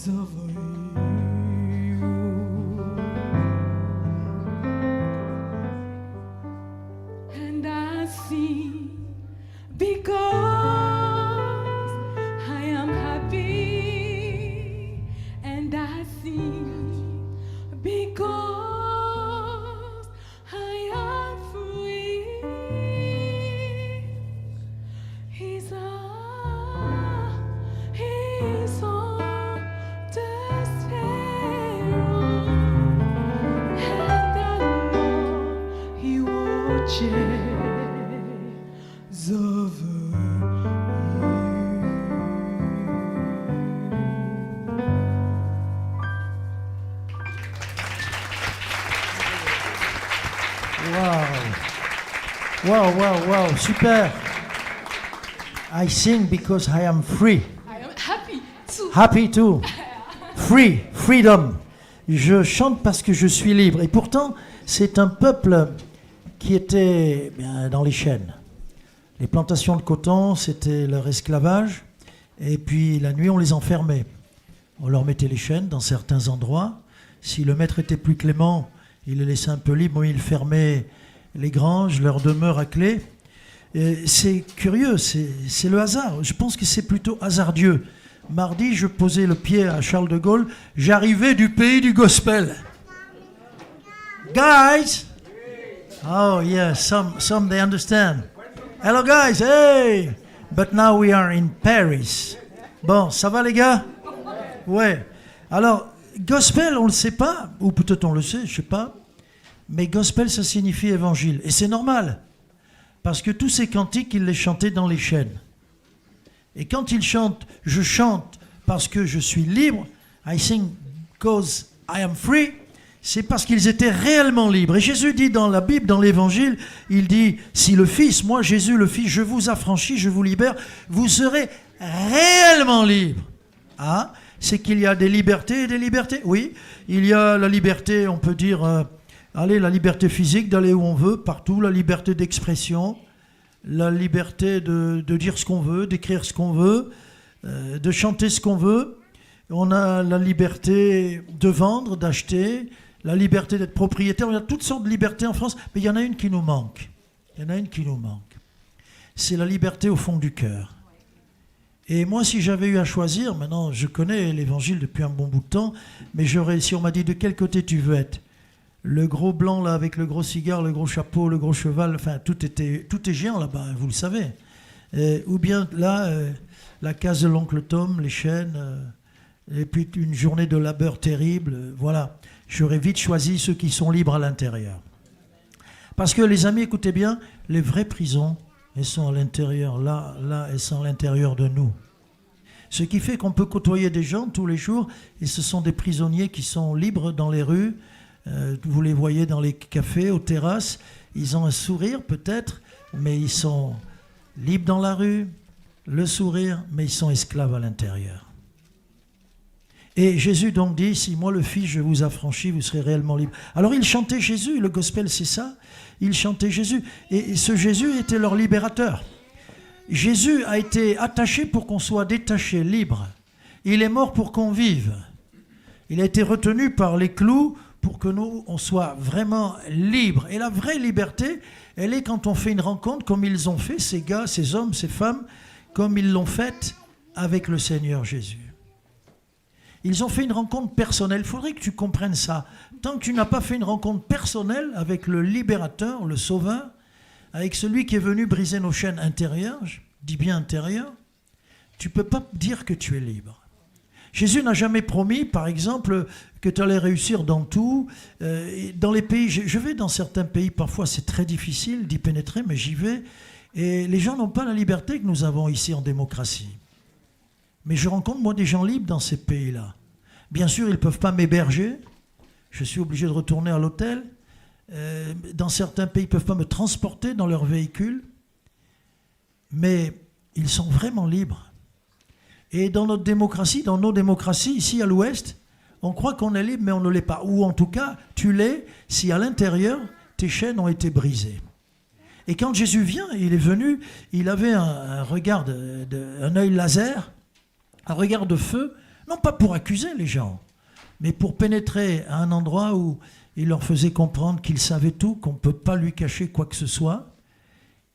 over you. And I sing because I am happy, and I sing because I am free. He's on the sparrow, and I know He watches over Wow, super. I sing because I am free. I am happy too. Happy too. Free, freedom. Je chante parce que je suis libre. Et pourtant, c'est un peuple qui était dans les chaînes. Les plantations de coton, c'était leur esclavage. Et puis la nuit, on les enfermait. On leur mettait les chaînes dans certains endroits. Si le maître était plus clément, il les laissait un peu libres. Il fermait les granges, leurs demeures à clé. C'est curieux, c'est le hasard. Je pense que c'est plutôt hasardieux. Mardi, je posais le pied à Charles de Gaulle. J'arrivais du pays du gospel. Guys! Oh yeah, some they understand. Hello guys, hey! But now we are in Paris. Bon, ça va les gars? Ouais. Alors, gospel, on le sait pas, ou peut-être on le sait, je sais pas. Mais gospel, ça signifie évangile. Et c'est normal. Parce que tous ces cantiques, il les chantait dans les chaînes. Et quand il chante, je chante parce que je suis libre, I sing because I am free, c'est parce qu'ils étaient réellement libres. Et Jésus dit dans la Bible, dans l'Évangile, il dit, si le Fils, moi Jésus le Fils, je vous affranchis, je vous libère, vous serez réellement libres. Ah, c'est qu'il y a des libertés et des libertés. Oui, il y a la liberté, on peut dire, la liberté physique d'aller où on veut, partout, la liberté d'expression, la liberté de dire ce qu'on veut, d'écrire ce qu'on veut, de chanter ce qu'on veut. On a la liberté de vendre, d'acheter, la liberté d'être propriétaire. On a toutes sortes de libertés en France, mais il y en a une qui nous manque. Il y en a une qui nous manque. C'est la liberté au fond du cœur. Et moi, si j'avais eu à choisir, maintenant je connais l'Évangile depuis un bon bout de temps, mais si on m'a dit de quel côté tu veux être, le gros blanc là avec le gros cigare, le gros chapeau, le gros cheval, enfin tout est géant là-bas, vous le savez. Ou bien là, la case de l'oncle Tom, les chaînes, et puis une journée de labeur terrible, voilà. J'aurais vite choisi ceux qui sont libres à l'intérieur. Parce que les amis, écoutez bien, les vraies prisons, elles sont à l'intérieur, là, elles sont à l'intérieur de nous. Ce qui fait qu'on peut côtoyer des gens tous les jours, et ce sont des prisonniers qui sont libres dans les rues. Vous les voyez dans les cafés, aux terrasses, ils ont un sourire peut-être, mais ils sont libres dans la rue, le sourire, mais ils sont esclaves à l'intérieur. Et Jésus donc dit, si moi le Fils je vous affranchis, vous serez réellement libres. Alors ils chantaient Jésus, le gospel c'est ça, ils chantaient Jésus, et ce Jésus était leur libérateur. Jésus a été attaché pour qu'on soit détaché, libre. Il est mort pour qu'on vive. Il a été retenu par les clous pour que nous, on soit vraiment libres. Et la vraie liberté, elle est quand on fait une rencontre comme ils ont fait, ces gars, ces hommes, ces femmes, comme ils l'ont faite avec le Seigneur Jésus. Ils ont fait une rencontre personnelle. Il faudrait que tu comprennes ça. Tant que tu n'as pas fait une rencontre personnelle avec le libérateur, le sauveur, avec celui qui est venu briser nos chaînes intérieures, je dis bien intérieures, tu ne peux pas dire que tu es libre. Jésus n'a jamais promis, par exemple, que tu allais réussir dans tout. Dans les pays, je vais dans certains pays, parfois c'est très difficile d'y pénétrer, mais j'y vais. Et les gens n'ont pas la liberté que nous avons ici en démocratie. Mais je rencontre, moi, des gens libres dans ces pays-là. Bien sûr, ils ne peuvent pas m'héberger. Je suis obligé de retourner à l'hôtel. Dans certains pays, ils ne peuvent pas me transporter dans leur véhicule. Mais ils sont vraiment libres. Et dans notre démocratie, dans nos démocraties, ici à l'Ouest, on croit qu'on est libre, mais on ne l'est pas. Ou en tout cas, tu l'es si à l'intérieur, tes chaînes ont été brisées. Et quand Jésus vient, il est venu, il avait un regard, un œil laser, un regard de feu, non pas pour accuser les gens, mais pour pénétrer à un endroit où il leur faisait comprendre qu'il savait tout, qu'on ne peut pas lui cacher quoi que ce soit.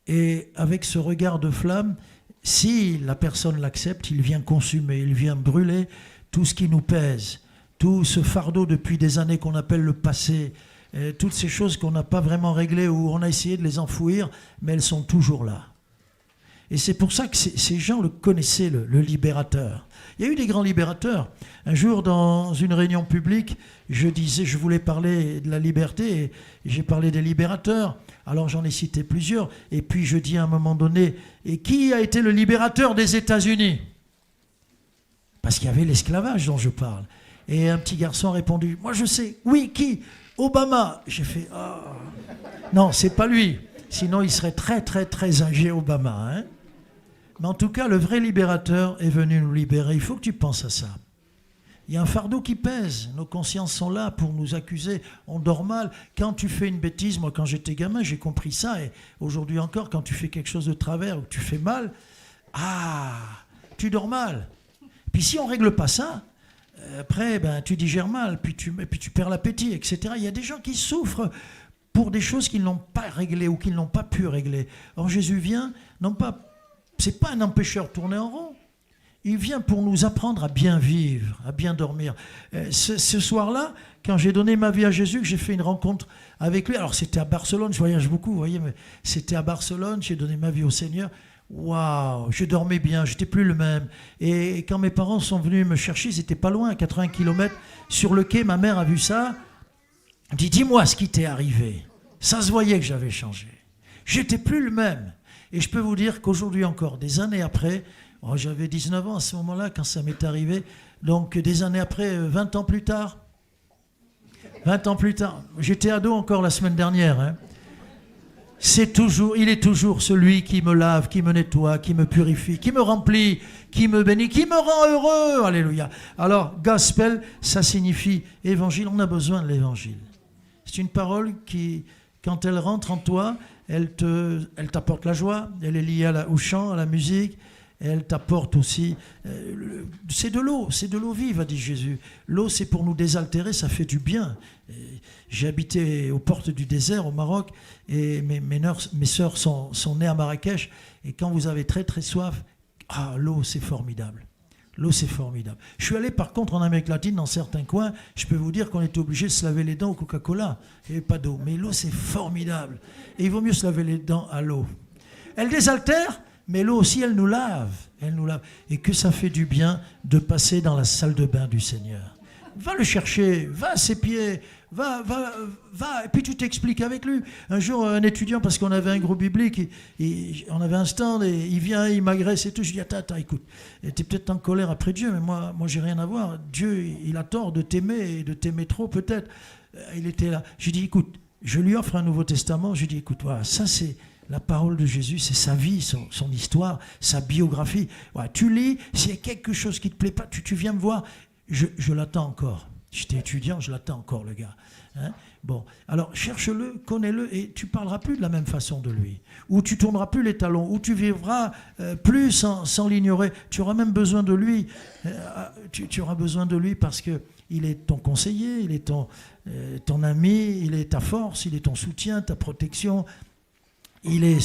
Et avec ce regard de flamme, si la personne l'accepte, il vient consumer, il vient brûler tout ce qui nous pèse, tout ce fardeau depuis des années qu'on appelle le passé, toutes ces choses qu'on n'a pas vraiment réglées ou on a essayé de les enfouir, mais elles sont toujours là. Et c'est pour ça que ces gens le connaissaient, le libérateur. Il y a eu des grands libérateurs. Un jour, dans une réunion publique, je voulais parler de la liberté et j'ai parlé des libérateurs. Alors j'en ai cité plusieurs. Et puis je dis à un moment donné, et qui a été le libérateur des États-Unis? Parce qu'il y avait l'esclavage dont je parle. Et un petit garçon a répondu, moi je sais, oui, qui? Obama. J'ai fait, oh. Non, c'est pas lui. Sinon il serait très très très âgé, Obama, hein. Mais en tout cas, le vrai libérateur est venu nous libérer. Il faut que tu penses à ça. Il y a un fardeau qui pèse. Nos consciences sont là pour nous accuser. On dort mal. Quand tu fais une bêtise, moi quand j'étais gamin, j'ai compris ça. Et aujourd'hui encore, quand tu fais quelque chose de travers ou que tu fais mal, tu dors mal. Puis si on ne règle pas ça, après, tu digères mal, puis tu perds l'appétit, etc. Il y a des gens qui souffrent pour des choses qu'ils n'ont pas réglées ou qu'ils n'ont pas pu régler. Or Jésus vient, c'est pas un empêcheur tourné en rond. Il vient pour nous apprendre à bien vivre, à bien dormir. Ce soir-là, quand j'ai donné ma vie à Jésus, que j'ai fait une rencontre avec lui, alors c'était à Barcelone, je voyage beaucoup, vous voyez, mais c'était à Barcelone, j'ai donné ma vie au Seigneur. Waouh, je dormais bien, je n'étais plus le même. Et quand mes parents sont venus me chercher, c'était pas loin, à 80 km, sur le quai, ma mère a vu ça. Elle me dit, dis-moi ce qui t'est arrivé. Ça se voyait que j'avais changé. J'étais plus le même. Et je peux vous dire qu'aujourd'hui encore, des années après, j'avais 19 ans à ce moment-là quand ça m'est arrivé, donc des années après, 20 ans plus tard, j'étais ado encore la semaine dernière, hein. Il est toujours celui qui me lave, qui me nettoie, qui me purifie, qui me remplit, qui me bénit, qui me rend heureux. Alléluia. Alors, gospel, ça signifie évangile. On a besoin de l'évangile. C'est une parole qui, quand elle rentre en toi, elle t'apporte la joie. Elle est liée au chant, à la musique. Elle t'apporte aussi... c'est de l'eau vive, a dit Jésus. L'eau, c'est pour nous désaltérer, ça fait du bien. J'ai habité aux portes du désert, au Maroc, et mes sœurs sont nées à Marrakech. Et quand vous avez très très soif, l'eau, c'est formidable. L'eau, c'est formidable. Je suis allé par contre en Amérique latine, dans certains coins, je peux vous dire qu'on était obligé de se laver les dents au Coca-Cola. Il n'y avait pas d'eau. Mais l'eau, c'est formidable. Et il vaut mieux se laver les dents à l'eau. Elle désaltère, mais l'eau aussi, elle nous lave. Elle nous lave. Et que ça fait du bien de passer dans la salle de bain du Seigneur. Va le chercher, va à ses pieds, va, et puis tu t'expliques avec lui. Un jour, un étudiant, parce qu'on avait un groupe biblique, on avait un stand, et il vient, il m'agresse et tout. Je dis, attends, écoute, t'es peut-être en colère après Dieu, mais moi j'ai rien à voir. Dieu, il a tort de t'aimer, et de t'aimer trop peut-être. Il était là. Je dis, écoute, je lui offre un Nouveau Testament. Je dis, écoute, voilà, ça c'est la parole de Jésus, c'est sa vie, son histoire, sa biographie. Voilà, tu lis, s'il y a quelque chose qui ne te plaît pas, tu viens me voir. Je l'attends encore. J'étais étudiant, je l'attends encore, le gars. Hein? Bon, alors cherche-le, connais-le, et tu parleras plus de la même façon de lui. Ou tu tourneras plus les talons, ou tu vivras plus sans l'ignorer. Tu auras même besoin de lui. Tu auras besoin de lui parce que il est ton conseiller, il est ton ami, il est ta force, il est ton soutien, ta protection. Il est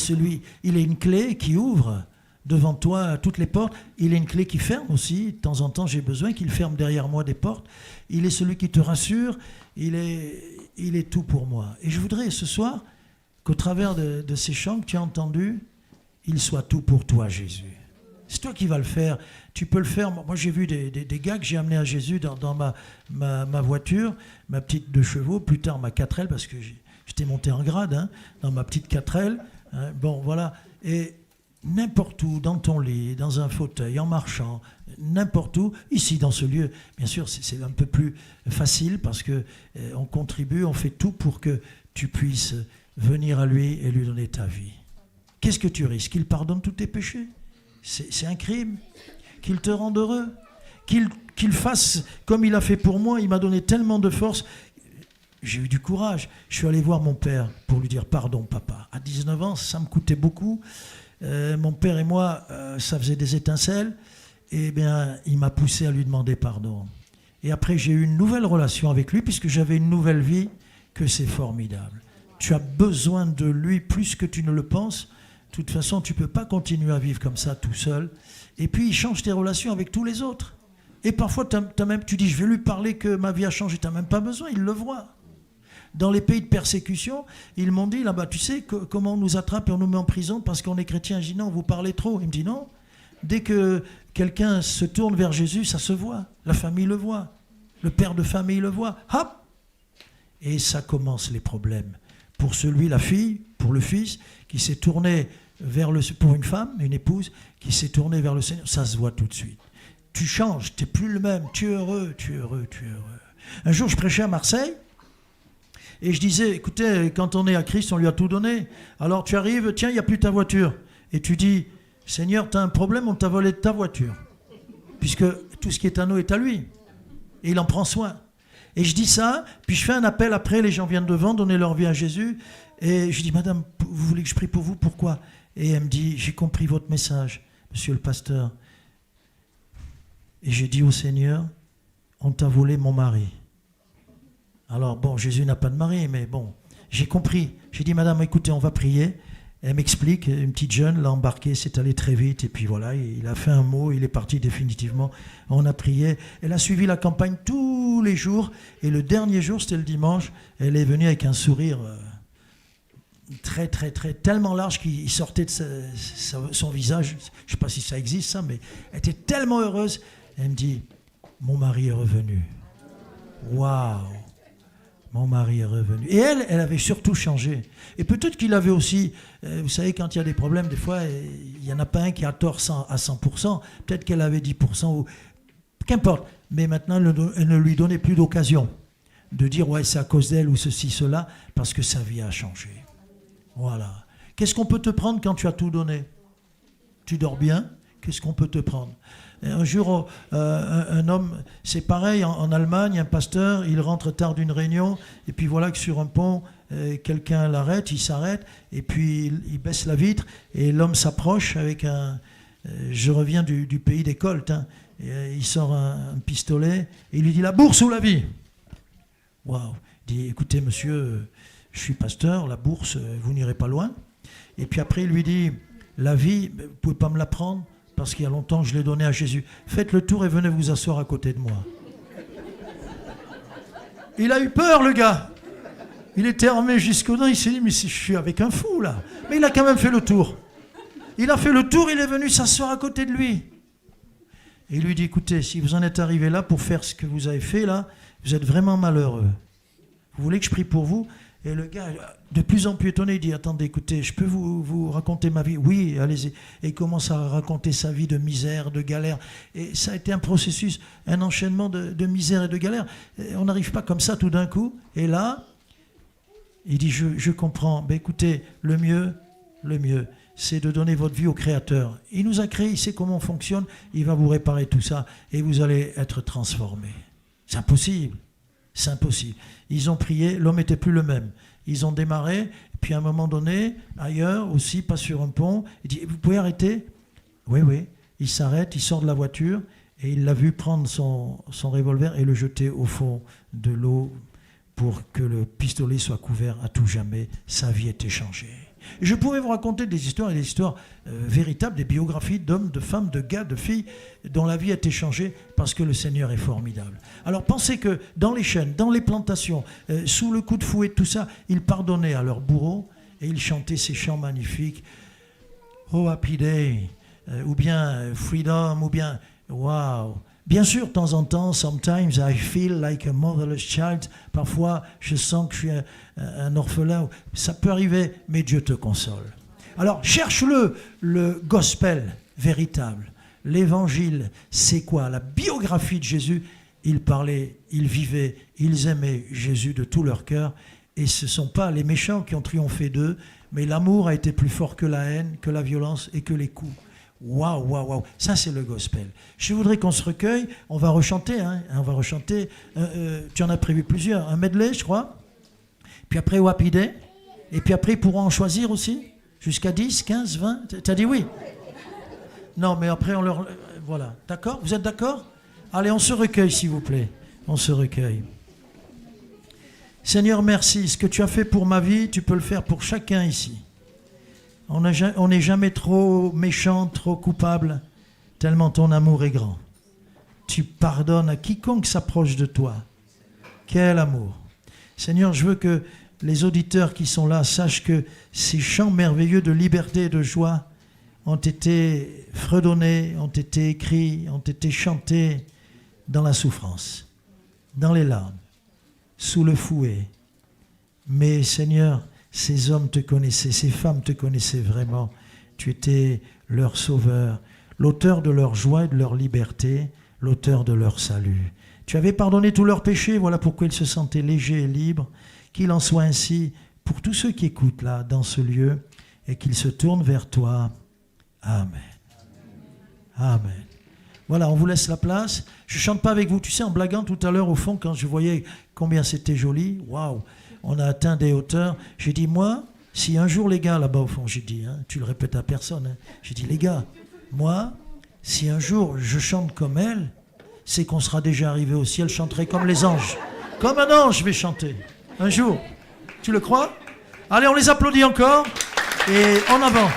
une clé qui ouvre devant toi toutes les portes. Il est une clé qui ferme aussi. De temps en temps, j'ai besoin qu'il ferme derrière moi des portes. Il est celui qui te rassure. Il est tout pour moi. Et je voudrais ce soir qu'au travers de ces chants que tu as entendus, il soit tout pour toi, Jésus. C'est toi qui vas le faire. Tu peux le faire. Moi, j'ai vu des gars que j'ai amenés à Jésus dans ma voiture, ma petite 2 chevaux, plus tard ma 4L, parce que j'étais monté en grade, hein, dans ma petite 4L. Hein, bon, voilà. Et n'importe où, dans ton lit, dans un fauteuil, en marchant, n'importe où, ici dans ce lieu, bien sûr c'est un peu plus facile parce que on contribue, on fait tout pour que tu puisses venir à lui et lui donner ta vie. Qu'est-ce que tu risques? Qu'il pardonne tous tes péchés? C'est un crime. Qu'il te rende heureux, qu'il fasse comme il a fait pour moi. Il m'a donné tellement de force. J'ai eu du courage. Je suis allé voir mon père pour lui dire pardon, papa. À 19 ans, ça me coûtait beaucoup. Mon père et moi, ça faisait des étincelles. Et bien, il m'a poussé à lui demander pardon. Et après, j'ai eu une nouvelle relation avec lui, puisque j'avais une nouvelle vie, que c'est formidable. Tu as besoin de lui plus que tu ne le penses. De toute façon, tu ne peux pas continuer à vivre comme ça tout seul. Et puis, il change tes relations avec tous les autres. Et parfois, tu dis, je vais lui parler que ma vie a changé. Tu n'as même pas besoin, il le voit. Dans les pays de persécution, ils m'ont dit, là-bas, tu sais comment on nous attrape et on nous met en prison parce qu'on est chrétien. Je dis, non, vous parlez trop. Il me dit, non. Dès que quelqu'un se tourne vers Jésus, ça se voit. La famille le voit. Le père de famille le voit. Hop! Et ça commence les problèmes. Pour celui, la fille, pour le fils, qui s'est tourné pour une femme, une épouse, qui s'est tournée vers le Seigneur, ça se voit tout de suite. Tu changes, tu n'es plus le même. Tu es heureux, tu es heureux, tu es heureux. Un jour, je prêchais à Marseille. Et je disais, écoutez, quand on est à Christ, on lui a tout donné. Alors tu arrives, tiens, il n'y a plus ta voiture. Et tu dis, Seigneur, tu as un problème, on t'a volé de ta voiture. Puisque tout ce qui est à nous est à lui. Et il en prend soin. Et je dis ça, puis je fais un appel après, les gens viennent devant, donner leur vie à Jésus. Et je dis, madame, vous voulez que je prie pour vous? Pourquoi? Et elle me dit, j'ai compris votre message, monsieur le pasteur. Et j'ai dit au Seigneur, on t'a volé mon mari. Alors bon, Jésus n'a pas de mari, mais bon, J'ai compris. J'ai dit, madame, écoutez, on va prier. Elle m'explique, une petite jeune l'a embarqué, c'est allé très vite, et puis voilà, il a fait un mot, il est parti définitivement. On a prié. Elle a suivi la campagne tous les jours, et le dernier jour, c'était le dimanche, elle est venue avec un sourire très, très, très, tellement large qu'il sortait de son visage. Je ne sais pas si ça existe, ça, mais elle était tellement heureuse. Elle me dit, mon mari est revenu. Waouh! Mon mari est revenu. Et elle avait surtout changé. Et peut-être qu'il avait aussi, vous savez, quand il y a des problèmes, des fois, il n'y en a pas un qui a tort à 100%. Peut-être qu'elle avait 10%, ou qu'importe. Mais maintenant, elle ne lui donnait plus d'occasion de dire, ouais, c'est à cause d'elle ou ceci, cela, parce que sa vie a changé. Voilà. Qu'est-ce qu'on peut te prendre quand tu as tout donné? Tu dors bien? Qu'est-ce qu'on peut te prendre? Un jour, un homme, c'est pareil, en Allemagne, un pasteur, il rentre tard d'une réunion, et puis voilà que sur un pont, quelqu'un l'arrête, il s'arrête, et puis il baisse la vitre, et l'homme s'approche avec un... je reviens du pays des Colts, hein, et il sort un pistolet, et il lui dit, la bourse ou la vie? Waouh! Il dit, écoutez monsieur, je suis pasteur, la bourse, vous n'irez pas loin. Et puis après, il lui dit, la vie, vous ne pouvez pas me la prendre? Parce qu'il y a longtemps, je l'ai donné à Jésus. Faites le tour et venez vous asseoir à côté de moi. Il a eu peur, le gars. Il était armé jusqu'aux dents. Il s'est dit, mais je suis avec un fou, là. Mais il a quand même fait le tour. Il a fait le tour, il est venu s'asseoir à côté de lui. Et il lui dit, écoutez, si vous en êtes arrivé là pour faire ce que vous avez fait, là, vous êtes vraiment malheureux. Vous voulez que je prie pour vous? Et le gars, de plus en plus étonné, il dit, attendez, écoutez, je peux vous raconter ma vie? Oui, allez-y. Et il commence à raconter sa vie de misère, de galère. Et ça a été un processus, un enchaînement de misère et de galère. Et on n'arrive pas comme ça tout d'un coup. Et là, il dit, je comprends. Ben écoutez, le mieux, c'est de donner votre vie au Créateur. Il nous a créé, il sait comment on fonctionne, il va vous réparer tout ça et vous allez être transformé. C'est impossible. C'est impossible. Ils ont prié, l'homme n'était plus le même. Ils ont démarré, puis à un moment donné, ailleurs aussi, pas sur un pont, il dit, vous pouvez arrêter? Oui, oui. Il s'arrête, il sort de la voiture, et il l'a vu prendre son revolver et le jeter au fond de l'eau pour que le pistolet soit couvert à tout jamais. Sa vie était changée. Et je pourrais vous raconter des histoires et des histoires véritables, des biographies d'hommes, de femmes, de gars, de filles, dont la vie a été changée parce que le Seigneur est formidable. Alors pensez que dans les chaînes, dans les plantations, sous le coup de fouet, tout ça, ils pardonnaient à leurs bourreaux et ils chantaient ces chants magnifiques. Oh Happy Day, ou bien Freedom, ou bien Wow. Bien sûr, de temps en temps, sometimes I feel like a motherless child. Parfois, je sens que je suis un orphelin. Ça peut arriver, mais Dieu te console. Alors, cherche-le, le gospel véritable. L'évangile, c'est quoi? La biographie de Jésus. Ils parlaient, ils vivaient, ils aimaient Jésus de tout leur cœur. Et ce ne sont pas les méchants qui ont triomphé d'eux, mais l'amour a été plus fort que la haine, que la violence et que les coups. Waouh, waouh, waouh. Ça, c'est le gospel. Je voudrais qu'on se recueille. On va rechanter. On va rechanter. Tu en as prévu plusieurs. Un medley, je crois. Puis après, au Happy Day. Et puis après, ils pourront en choisir aussi. Jusqu'à 10, 15, 20. T'as dit oui? Non, mais après, on leur... Voilà. D'accord? Vous êtes d'accord? Allez, on se recueille, s'il vous plaît. On se recueille. Seigneur, merci. Ce que tu as fait pour ma vie, tu peux le faire pour chacun ici. On n'est jamais trop méchant, trop coupable, tellement ton amour est grand. Tu pardonnes à quiconque s'approche de toi. Quel amour. Seigneur, je veux que les auditeurs qui sont là sachent que ces chants merveilleux de liberté et de joie ont été fredonnés, ont été écrits, ont été chantés dans la souffrance, dans les larmes, sous le fouet. Mais Seigneur, ces hommes te connaissaient, ces femmes te connaissaient vraiment. Tu étais leur sauveur, l'auteur de leur joie et de leur liberté, l'auteur de leur salut. Tu avais pardonné tous leurs péchés, voilà pourquoi ils se sentaient légers et libres. Qu'il en soit ainsi pour tous ceux qui écoutent là, dans ce lieu, et qu'ils se tournent vers toi. Amen. Amen. Voilà, on vous laisse la place. Je ne chante pas avec vous. Tu sais, en blaguant tout à l'heure, au fond, quand je voyais combien c'était joli, waouh, on a atteint des hauteurs. J'ai dit, moi, si un jour les gars, là-bas au fond, j'ai dit, tu le répètes à personne, j'ai dit, les gars, moi, si un jour je chante comme elle, c'est qu'on sera déjà arrivé au ciel, je chanterai comme les anges. Comme un ange, je vais chanter. Un jour. Tu le crois? Allez, on les applaudit encore. Et en avant.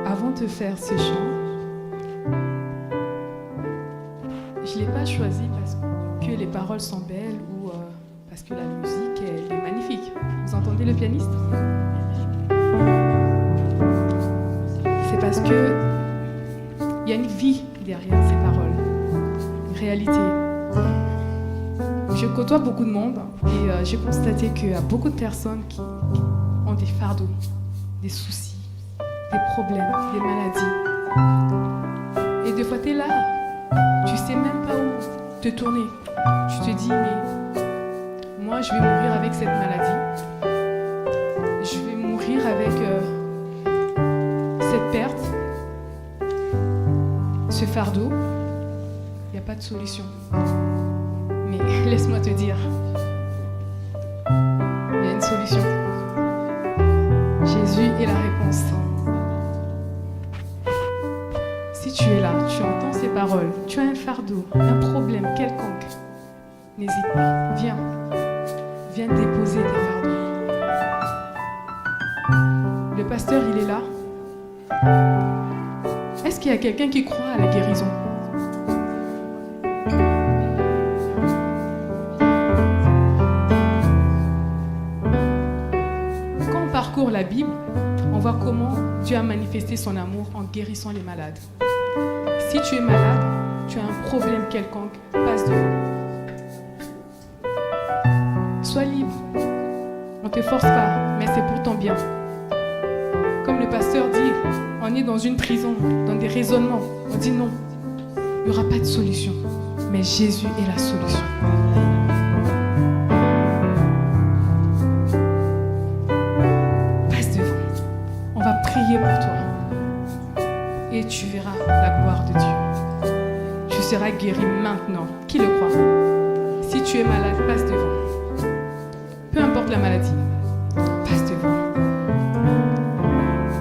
Avant de faire ce chant, je ne l'ai pas choisi parce que les paroles sont belles ou parce que la musique elle est magnifique. Vous entendez le pianiste? C'est parce que il y a une vie derrière ces paroles, une réalité. Je côtoie beaucoup de monde et j'ai constaté qu'il y a beaucoup de personnes qui ont des fardeaux, des soucis, des problèmes, des maladies. Et des fois, tu es là, tu sais même pas où te tourner. Tu te dis, mais moi, je vais mourir avec cette maladie. Je vais mourir avec cette perte, ce fardeau. Il n'y a pas de solution. Mais laisse-moi te dire, il y a une solution. Jésus est la réponse. Si tu es là, tu entends ces paroles, tu as un fardeau, un problème quelconque, n'hésite pas, viens déposer tes fardeaux. Le pasteur, il est là. Est-ce qu'il y a quelqu'un qui croit à la guérison? Quand on parcourt la Bible, on voit comment Dieu a manifesté son amour en guérissant les malades. Si tu es malade, tu as un problème quelconque, passe devant. Sois libre. On ne te force pas, mais c'est pour ton bien. Comme le pasteur dit, on est dans une prison, dans des raisonnements. On dit non, il n'y aura pas de solution. Mais Jésus est la solution. Passe devant. On va prier pour toi. Et tu verras la gloire de Dieu. Tu seras guéri maintenant. Qui le croit? Si tu es malade, passe devant. Peu importe la maladie, passe devant.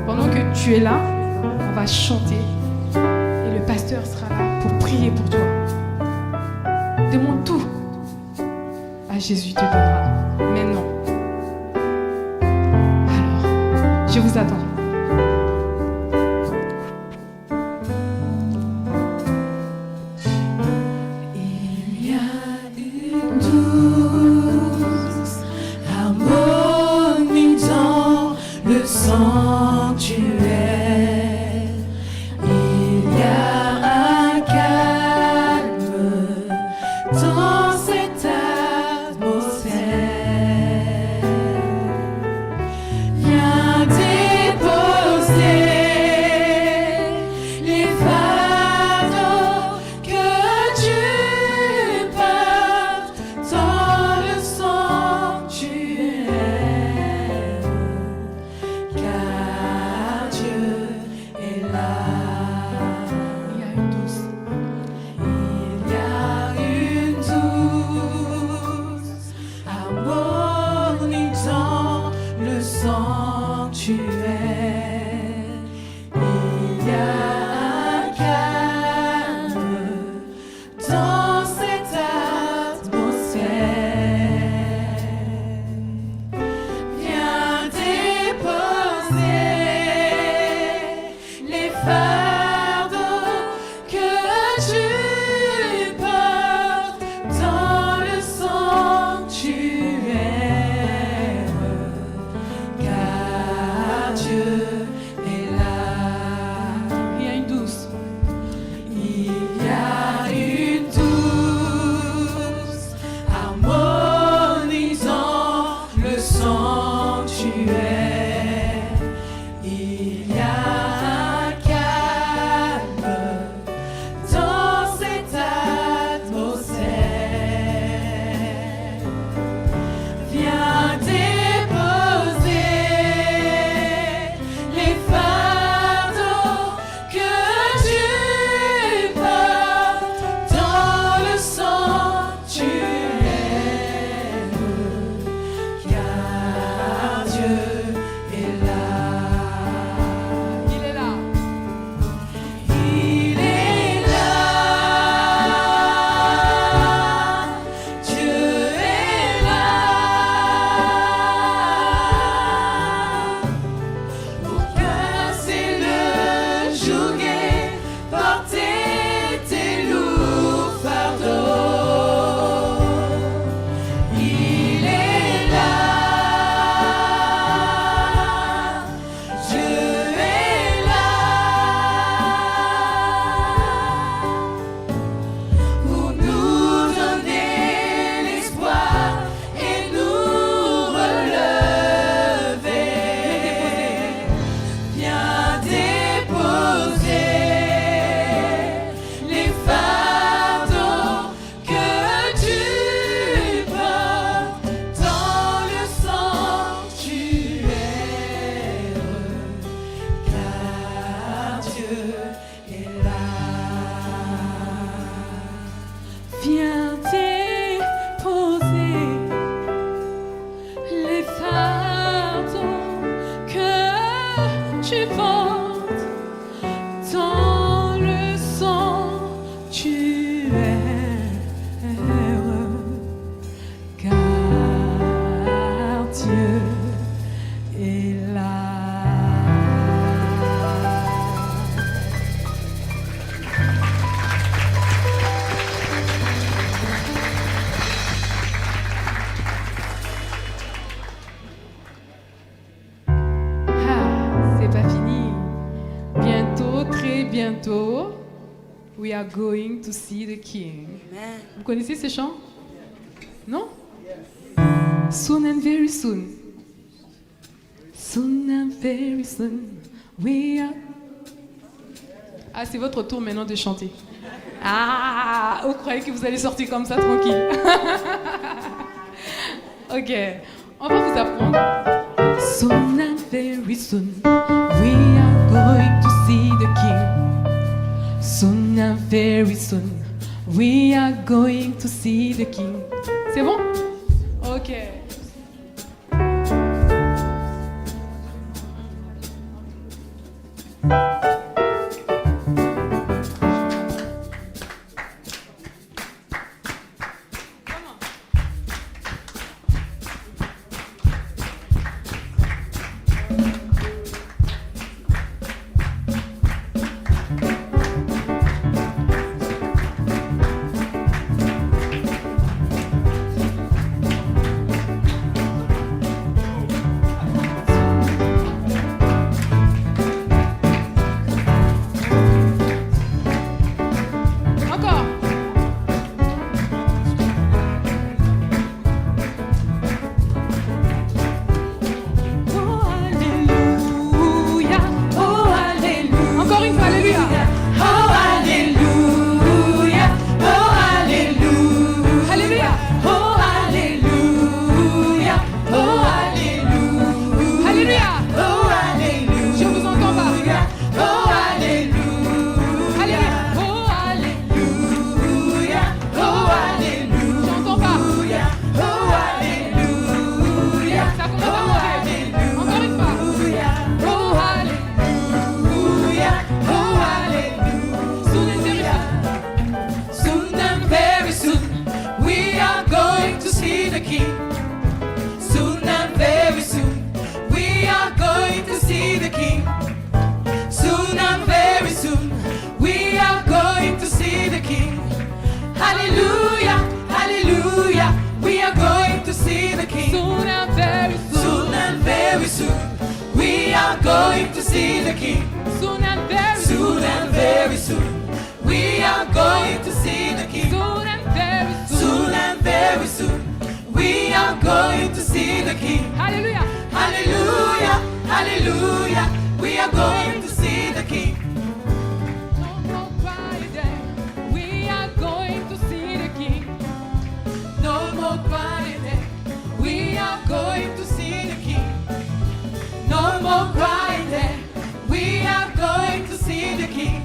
Pendant que tu es là, on va chanter et le pasteur sera là pour prier pour toi. Demande tout. À Jésus te donnera. Maintenant. Alors, je vous attends. Dieu est là. Il y a une douce. Il y a une douce harmonisant le sanctuaire. Il y a un calme dans cette atmosphère. Viens déposer les fardeaux que tu portes dans le sanctuaire, car Dieu est là. Il est là. Il est là. Dieu est là. Pour casser le joug et porter tes lourds fardeaux. Il est là. Dieu est là. Pour nous donner l'espoir et nous relever. Viens déposer les fardeaux que tu portes dans le sanctuaire, car Dieu est là. Viens déposer les fardeaux que tu portes dans le sanctuaire, car Dieu est là. Ah, c'est pas fini. Bientôt, très bientôt, we are going to see the King. Vous connaissez ces chants? Non? Soon and very soon. Soon and very soon, we are. Ah, c'est votre tour maintenant de chanter. Ah, vous croyez que vous allez sortir comme ça tranquille? Ok, on va vous apprendre. Soon and very soon, we are going to see the King. Soon and very soon, we are going to see the King. C'est bon? Ok. We are going to see the King. Soon and very Soon and very soon. We are going to see the King. Soon and very soon. Soon and very soon. We are going to see the King. Hallelujah. Hallelujah, hallelujah. We are going to see the King. No more crying there. We are going to see the King. No more crying there. We are going to see the King. No more crying there. We are going to see the King.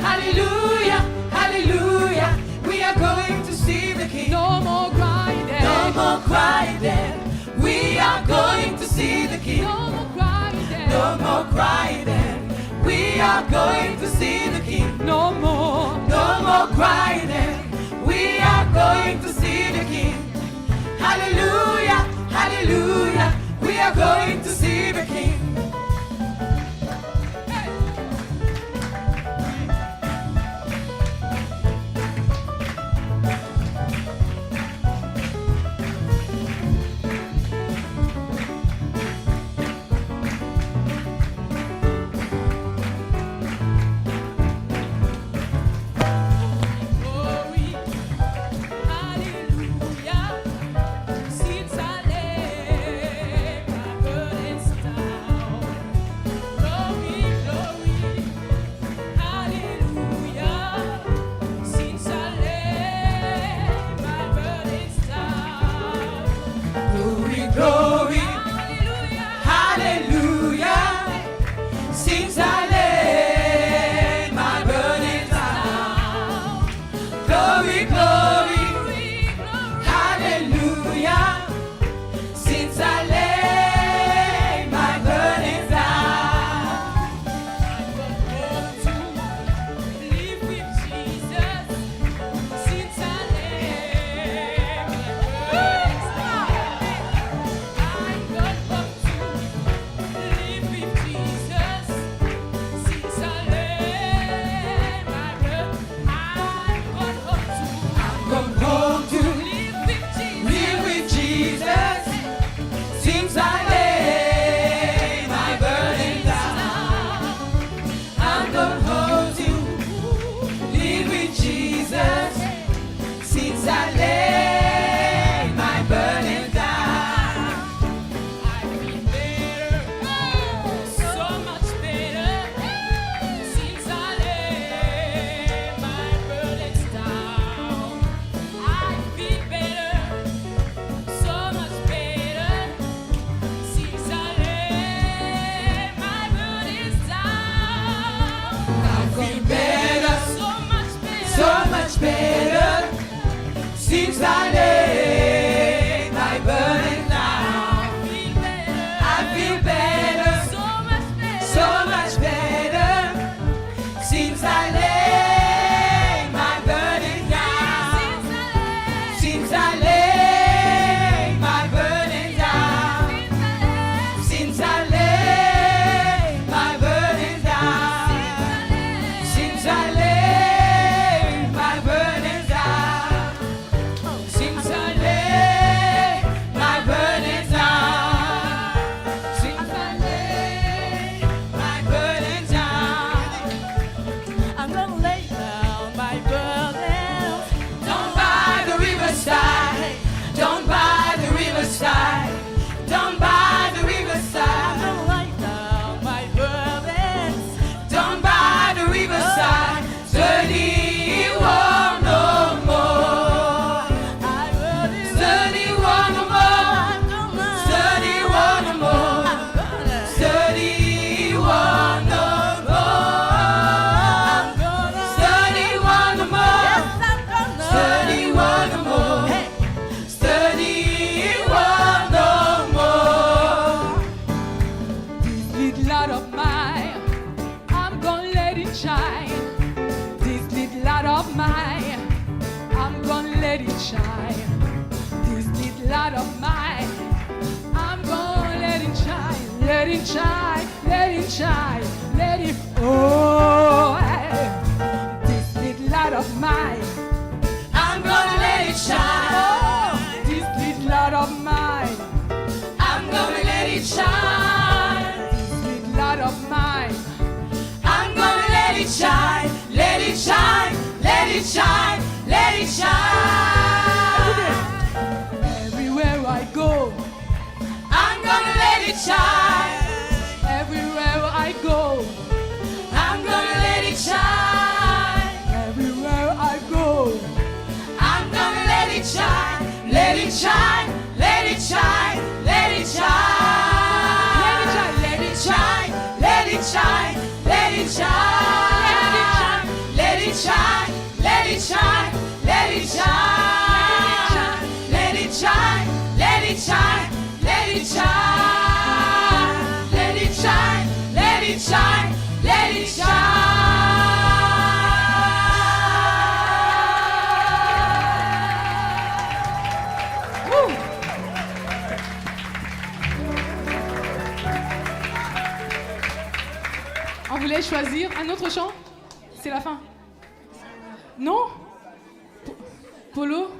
Hallelujah, hallelujah. We are going to see the King. No more crying there. No more crying there. We are going to see the King. No more crying there. No more crying there. We are going to see the King. No more. No more crying there. We are going to see the King. Hallelujah, hallelujah. We are going to see the King. Glory. Hallelujah. Since I lay my burdens down. Glory, glory. Hallelujah. Since I lay my burdens down. Glory, glory, Hallelujah. hallelujah. Since I lay my burden down. Glory, glory, hallelujah. Since I lay my burden down. Live with Jesus. Since I lay my burdens down. I'm gonna live with Jesus. Since I lay my burdens, I'm Come home to live with Jesus. live with Jesus. Since I lay my burden down, I'm going home to live with Jesus. Since I lay my burden down, I feel better, so much better, since I lay my burdens down. I feel better, so much better, since I lay my burdens down. I feel better, So much better, so much better. Since I lay my burden down, I feel better, so much better. Since I lay my burden down, since I lay my burden down, since I lay my burden down, since I lay my burden down, since I lay my burden down, since I lay my burden down. I'm gonna lay down my burdens. Down by the riverside, down by the riverside, down by the I'm riverside, gonna lay down my burdens. down by the riverside. Study war no more, I really study war no more, I'm gonna study war no more, I'm gonna study war no more, I'm gonna study war no more, yes, I'm gonna study war no more. Hey. Study war no more. This little light of mine, I'm gonna let it shine. This little light of mine, I'm gonna let it shine. This little light of mine, I'm gonna let it shine. Let it shine, let it shine, let it. Oh, this little light of mine, I'm gonna let it shine. oh, this little light of mine. I'm gonna let it shine. it shine, let it shine. Everywhere I go, I'm gonna let it shine. everywhere I go, I'm gonna let it shine. everywhere I go. I'm gonna let it shine, let it shine, let it shine, let it shine. Let it shine, let it shine, let it shine. Let it shine, let it shine, let it shine. Let it shine, let it shine, let it shine. Let it shine, let it shine, let it shine. Woo! On voulait choisir un autre chant? C'est la fin. Non? Polo?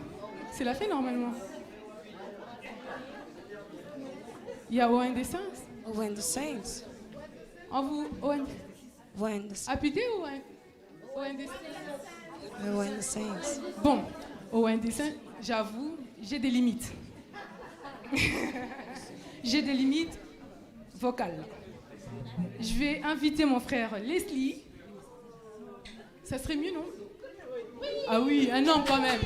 C'est la fin normalement. Il y a Owen des Saints. When the saints, On vous. Owen. when the, Appuyer ou Owen? Owen des Saints. when the saints. Bon, Owen des Saints, j'avoue, j'ai des limites. J'ai des limites vocales. Je vais inviter mon frère Leslie. Ça serait mieux, non? Ah oui, un homme quand même.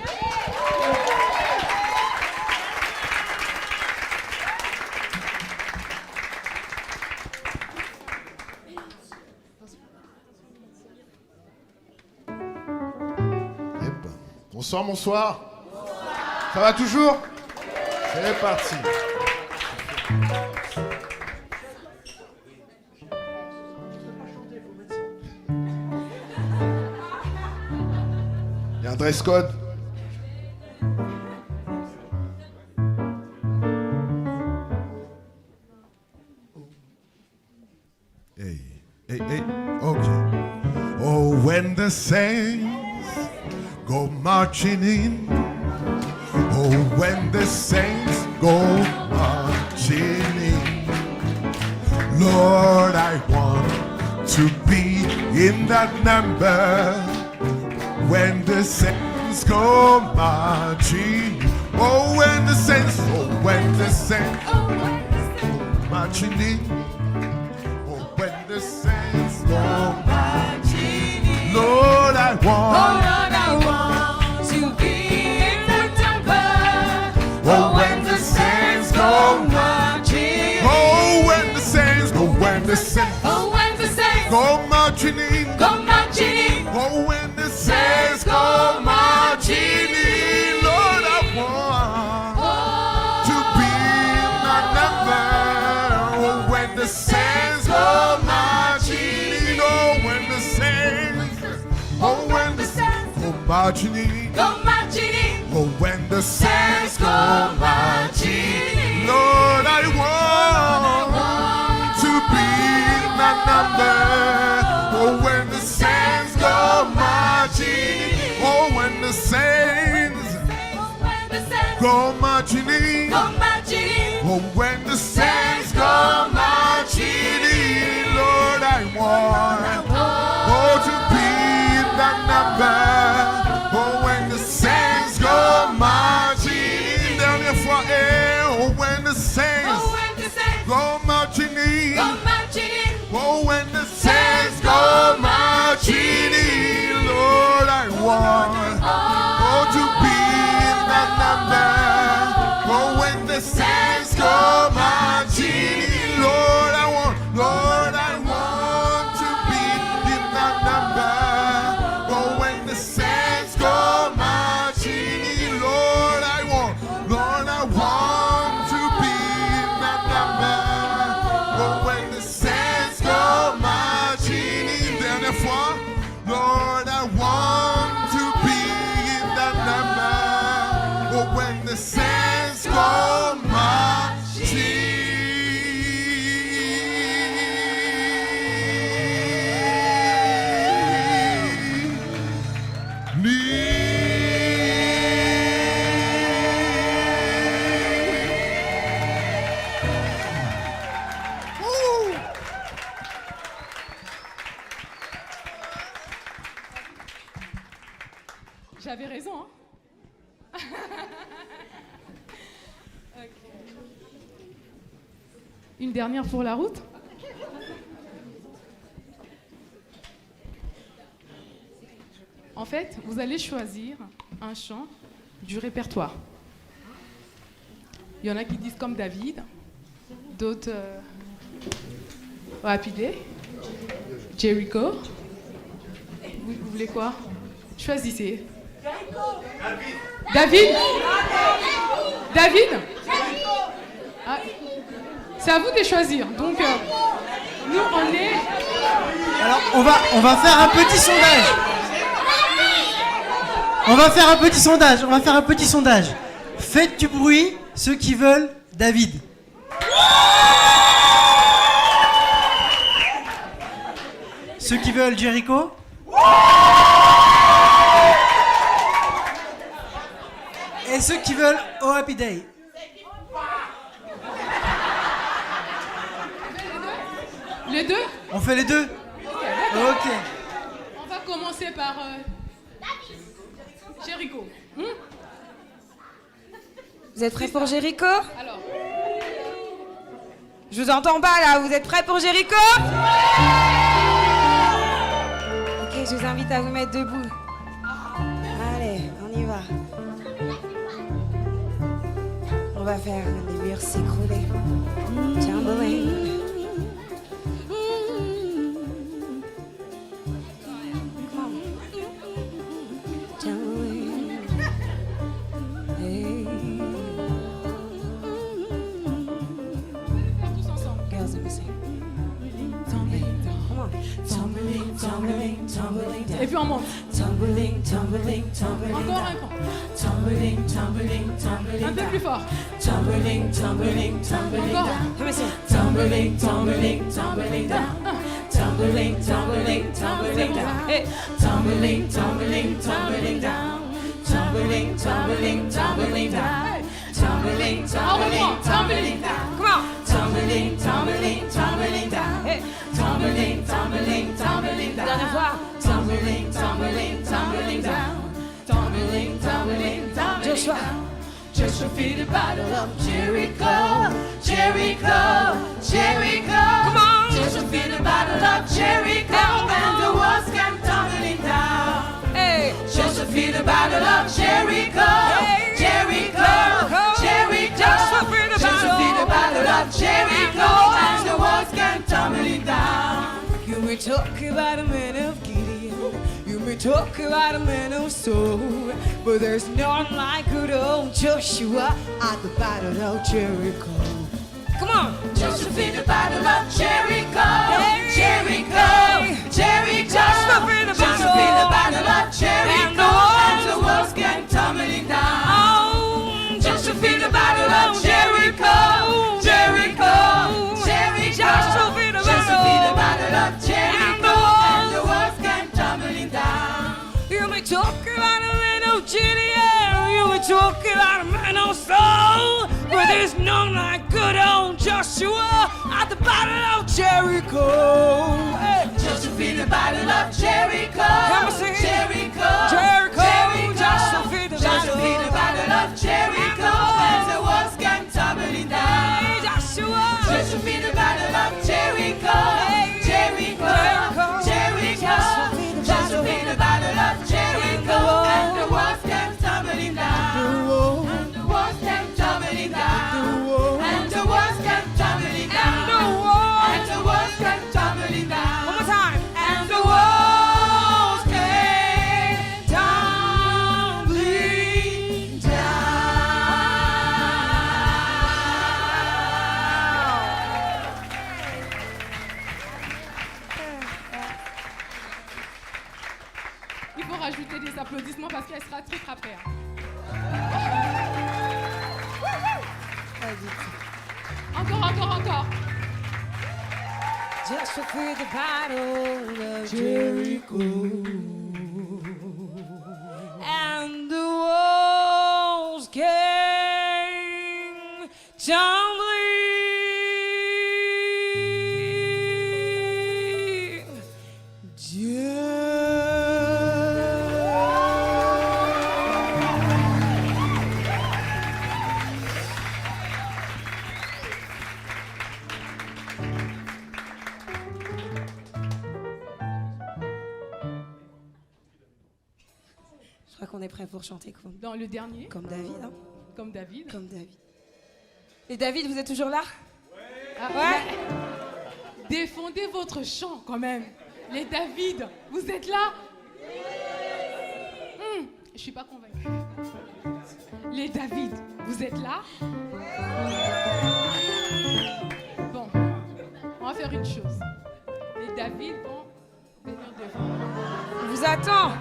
Bonsoir, bonsoir. Ça va toujours? C'est parti. Il y a un dress code. Hey, hey, hey, okay. Oh, when the saints go marching in. Oh, when the saints go marching in. Lord, I want to be in that number. When the saints go marching. Oh, when the saints, go marching in. Oh, when the saints go marching in. Lord, I want. To be in that number. Oh, when the saints go marching. Oh, when the saints go, when the saints Oh, when the saints go marching in. go marching in. Oh, when the saints go marching in. Lord, I want to be in that number. Oh, when the saints go marching in. Oh, when the saints, oh, when the saints go marching in. Go marching in. Oh, when the saints go marching in. in. Lord, I want to be in that number. Oh, when the saints go marching in. Oh, when the saints When the saints go marching in. go marching in. Oh, when the saints go marching in. Lord, I want to be in that number. Oh, when the saints go marching in. Dernière fois, oh, when the saints Oh, when the saints go marching in. go marching in. Oh, when the saints go marching in. Lord, I want to be in that number. Oh, when the saints go marching in. Lord, I want to J'avais raison, hein. Ok. Une dernière pour la route. En fait, vous allez choisir un chant du répertoire. Il y en a qui disent comme David, d'autres Rapidé, Jericho. Vous voulez quoi? Choisissez. David? David? Ah, c'est à vous de choisir. Donc, nous, on est... Alors, on va faire un petit sondage. On va faire un petit sondage. Faites du bruit, ceux qui veulent David. Ceux qui veulent Jericho. Et ceux qui veulent Oh Happy Day. Les deux? On fait les deux? Ok. On va commencer par Jericho. Vous êtes prêts pour Jericho? Alors, Je vous entends pas là, vous êtes prêts pour Jericho? Ok, je vous invite à vous mettre debout. Allez, on y va. On va faire les murs s'écrouler. Tumbling. Tumbling. Hey. tous ensemble. Girls, let me sing. Tumbling, come on. Tumbling, tumbling, tumbling down. Et puis on monte. Tumbling, tumbling, tumbling Encore down. un peu. Tumbling, tumbling, tumbling Un peu down. plus fort. Tumbling, tumbling, tumbling Encore. down. Let me sing. Tumbling, tumbling, tumbling down. Tumbling, tumbling, tumbling down. Hey. Tumbling, tumbling, tumbling down. Tumbling, tumbling, tumbling down. Tumbling, tumbling, tumbling down. Come on. Tumbling, tumbling, tumbling down. Hey. Tumbling, tumbling, tumbling down. Dernière fois. Tumbling, tumbling, tumbling down. Tumbling, tumbling, tumbling Joshua. Just defeat the battle of Jericho, Jericho, Jericho. Come on. Just defeat the battle of Jericho, and the walls came tumbling down. Hey. Just defeat the battle of Jericho, Hey. Jericho, Jericho. Just defeat the Just defeat the battle of Jericho, and the walls came tumbling down. You may talk about a man of Gideon, you may talk about a man of soul, but there's none like good old Joshua at the battle of Jericho. Come on! Just defeat the battle of Jericho, Hey. Jericho, Jericho. Just defeat the Just defeat the battle. battle of Jericho, and the walls came tumbling down. Oh, Just defeat the battle of Jericho, Jericho, Jericho. Just defeat the Just defeat the battle. battle of Jericho, and the walls came tumbling down. you may talk about a man of Gideon, you may talk about a man of Saul, but there's none like good old Joshua at the battle of Jericho. Hey. Just defeat the battle of Jericho, Come on, sing it. Jericho, Jericho. Jericho. Just defeat the Just battle. defeat the battle of Jericho, and the walls came tumbling down. Hey, Joshua. Just defeat the battle of Jericho, Hey. Jericho, Jericho. Just defeat the battle of Jericho, and the walls came tumbling down. And the walls came tumbling down. And the walls came tumbling down. And the walls came tumbling down. One more time. And the walls came tumbling down. Il faut rajouter des applaudissements parce qu'elle sera très après. Hein. Encore. Just for the battle of Jericho. And the walls came tumbling down. crois qu'on est prêt pour chanter Dans le dernier, comme David. Hein? comme David. Comme David. Et David, vous êtes toujours là? Ah, Ouais. Défendez votre chant quand même. Les David, vous êtes là? Je suis pas convaincue. Les David, vous êtes là? Bon, on va faire une chose. Les David vont venir devant. On vous attend.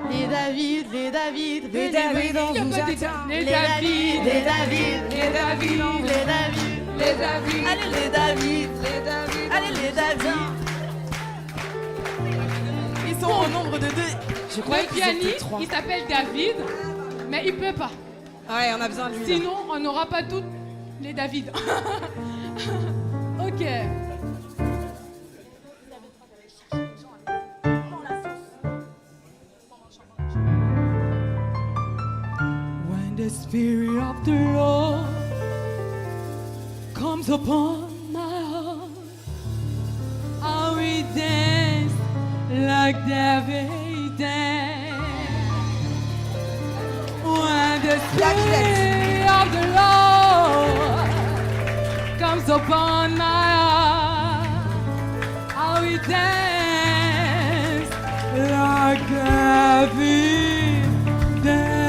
Les David, les David, Les David, on Il y a vous pas des attend. Les David, les David, Les David, on vous les David, Les David, allez les David, les David. allez les David. Ils sont au nombre de 2. Je croyais Le qu'ils étaient pianiste, 3. il s'appelle David, mais il peut pas. Ouais, on a besoin de lui. là. Sinon, on n'aura pas toutes les David. Ok. When the Spirit of the Lord comes upon my heart, I will dance like David danced. When the Spirit of the Lord comes upon my heart, I will dance like David danced.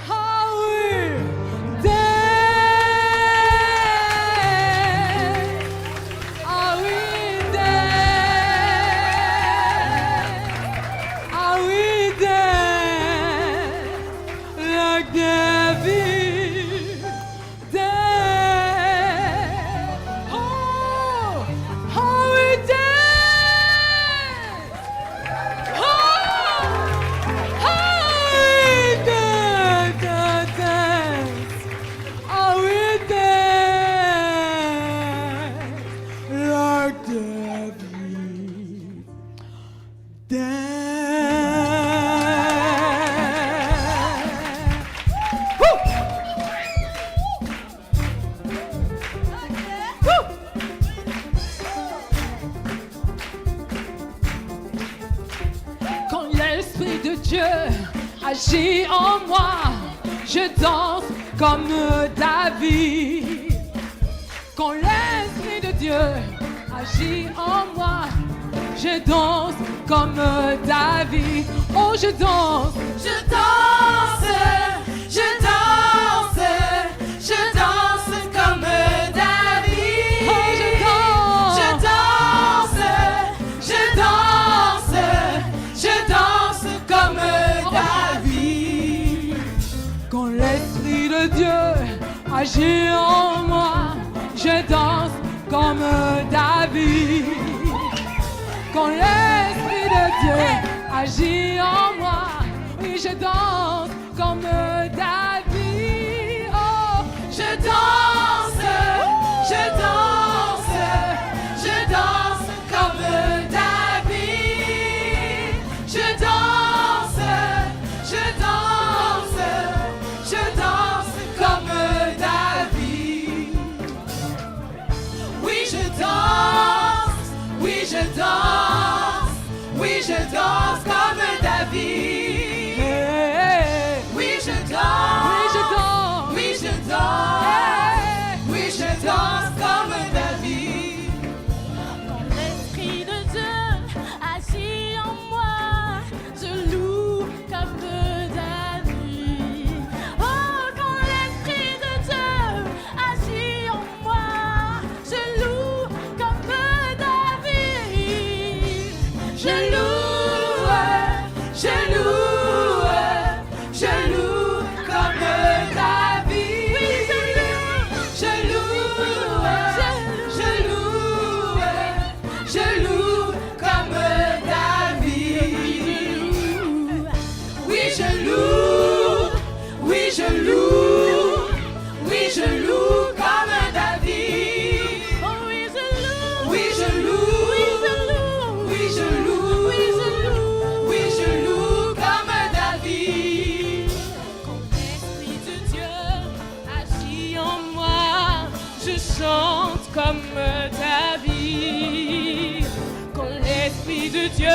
I will dance. I will dance. I will dance like David danced. Oh, I will dance. Oh, I will dance, I will dance like David dance. Woo! Woo! Quand l'Esprit de Dieu agit en moi, je danse comme David. Quand l'Esprit de Dieu agit en moi, je danse comme David. Oh, je danse, je danse, je danse, je danse comme David. Oh, je danse, je danse, je danse, je danse comme David. Quand l'Esprit de Dieu agit en moi, je danse comme David. Quand l'Esprit de Dieu agit en moi, oui, je danse comme David. Oh, je danse, je danse, je danse comme David. Je danse, je danse, je danse comme David. Oui, je danse, oui, je danse, oui, je danse comme David. Oui, je danse, oui, je danse, oui, je danse comme David. Quand l'Esprit de Dieu agit en moi, je loue comme David. Oh, quand l'Esprit de Dieu agit en moi, je loue comme David. Je loue, je loue, je loue comme David. Oui, je loue, je loue, je loue comme David. Oui, je loue, oui, je loue, oui, je loue comme David. Oh, oui, je loue, oui, je loue, oui, je loue, oui, je loue, oui, je loue comme David. Quand l'Esprit de Dieu agit en moi, je chante comme David. Quand l'Esprit de de Dieu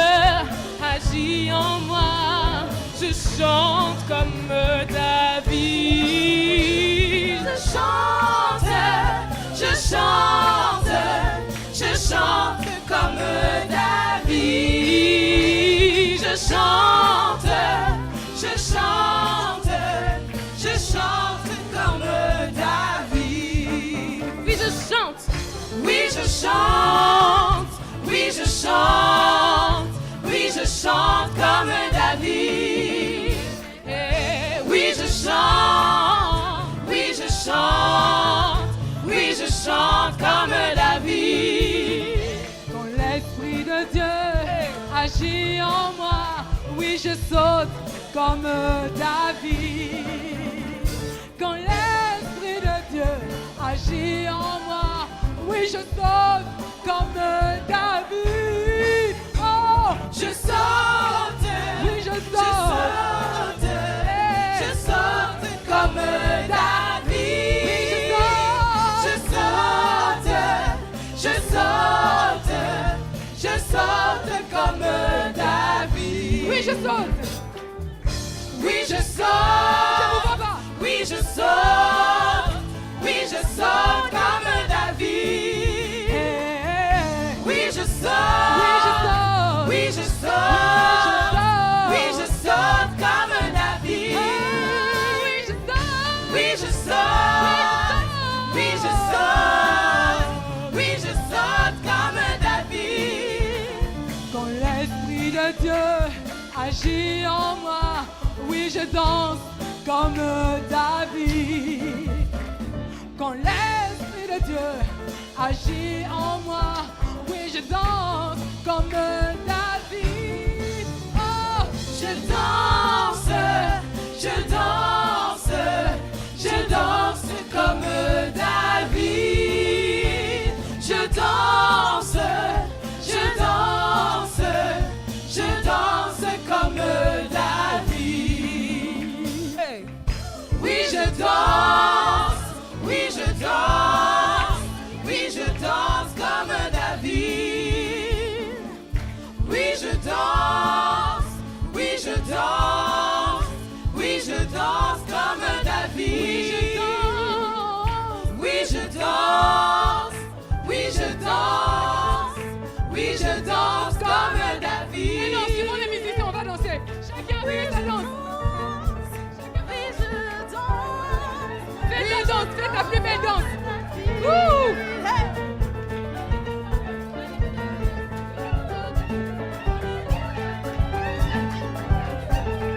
agit en moi. Je chante comme David. Je chante, je chante, je chante comme David. Je chante, je chante, je chante comme David. Oui, je chante. Oui, je chante, oui, je chante, oui, je chante comme David. Oui, je chante, oui, je chante, oui, je chante comme David. Quand l'Esprit de Dieu agit en moi, oui, je saute comme David. Quand l'Esprit de Dieu agit en moi, oui, je saute comme David. Oh, Je saute, oui, je je saute. saute, je saute comme David. Je saute, je saute, je saute comme David. Oui, je saute. Oui, je Je vous saute, vois pas. oui, je saute, oui, je saute comme David. Oui, je saute, oui, je saute, oui, je saute comme David. Oui, je saute, oui, je saute, oui, je saute comme David. Quand l'Esprit de Dieu agit en moi, oui, je danse comme David. Quand l'Esprit de Dieu agit en moi, oui, je danse comme David. Oh, Je danse, je danse, je danse comme David. Je danse, je danse, je danse comme David. Oui, je danse, oui, je danse, oui, je danse comme David. Oui, je danse, oui, je danse, oui, je danse comme David. Oui, je danse, oui, je danse, oui, je danse comme David. non, suivons les musiciens, on va danser. Chacun fait sa danse. Oui, je danse. Fais ta danse, fais ta plus belle danse. Ouh.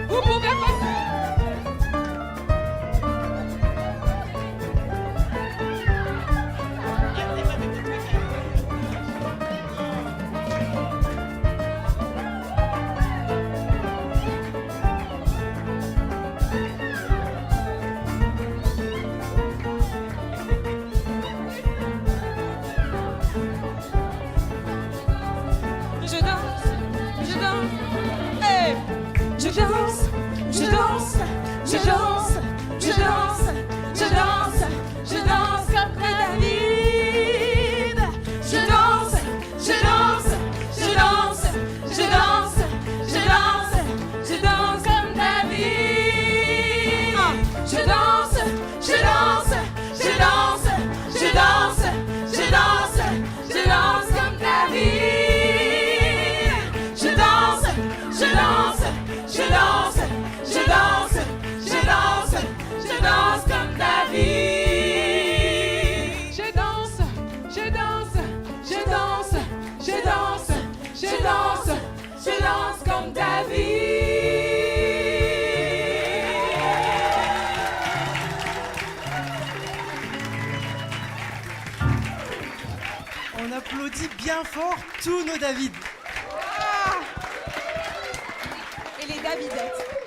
Vous pouvez passer. Je danse, je danse, hey. Je danse, je danse, je danse, je danse, je danse, je danse comme David. Je danse, je danse, je danse, je danse, je danse, je danse comme David. Je danse, je danse, je danse, je danse, je danse, je danse comme David. Je danse, je danse, je danse, je danse, je danse, je danse comme David. Je danse, je danse, je danse, je danse, je danse, Je danse comme David. On applaudit bien fort tous nos David. Et les Davidettes.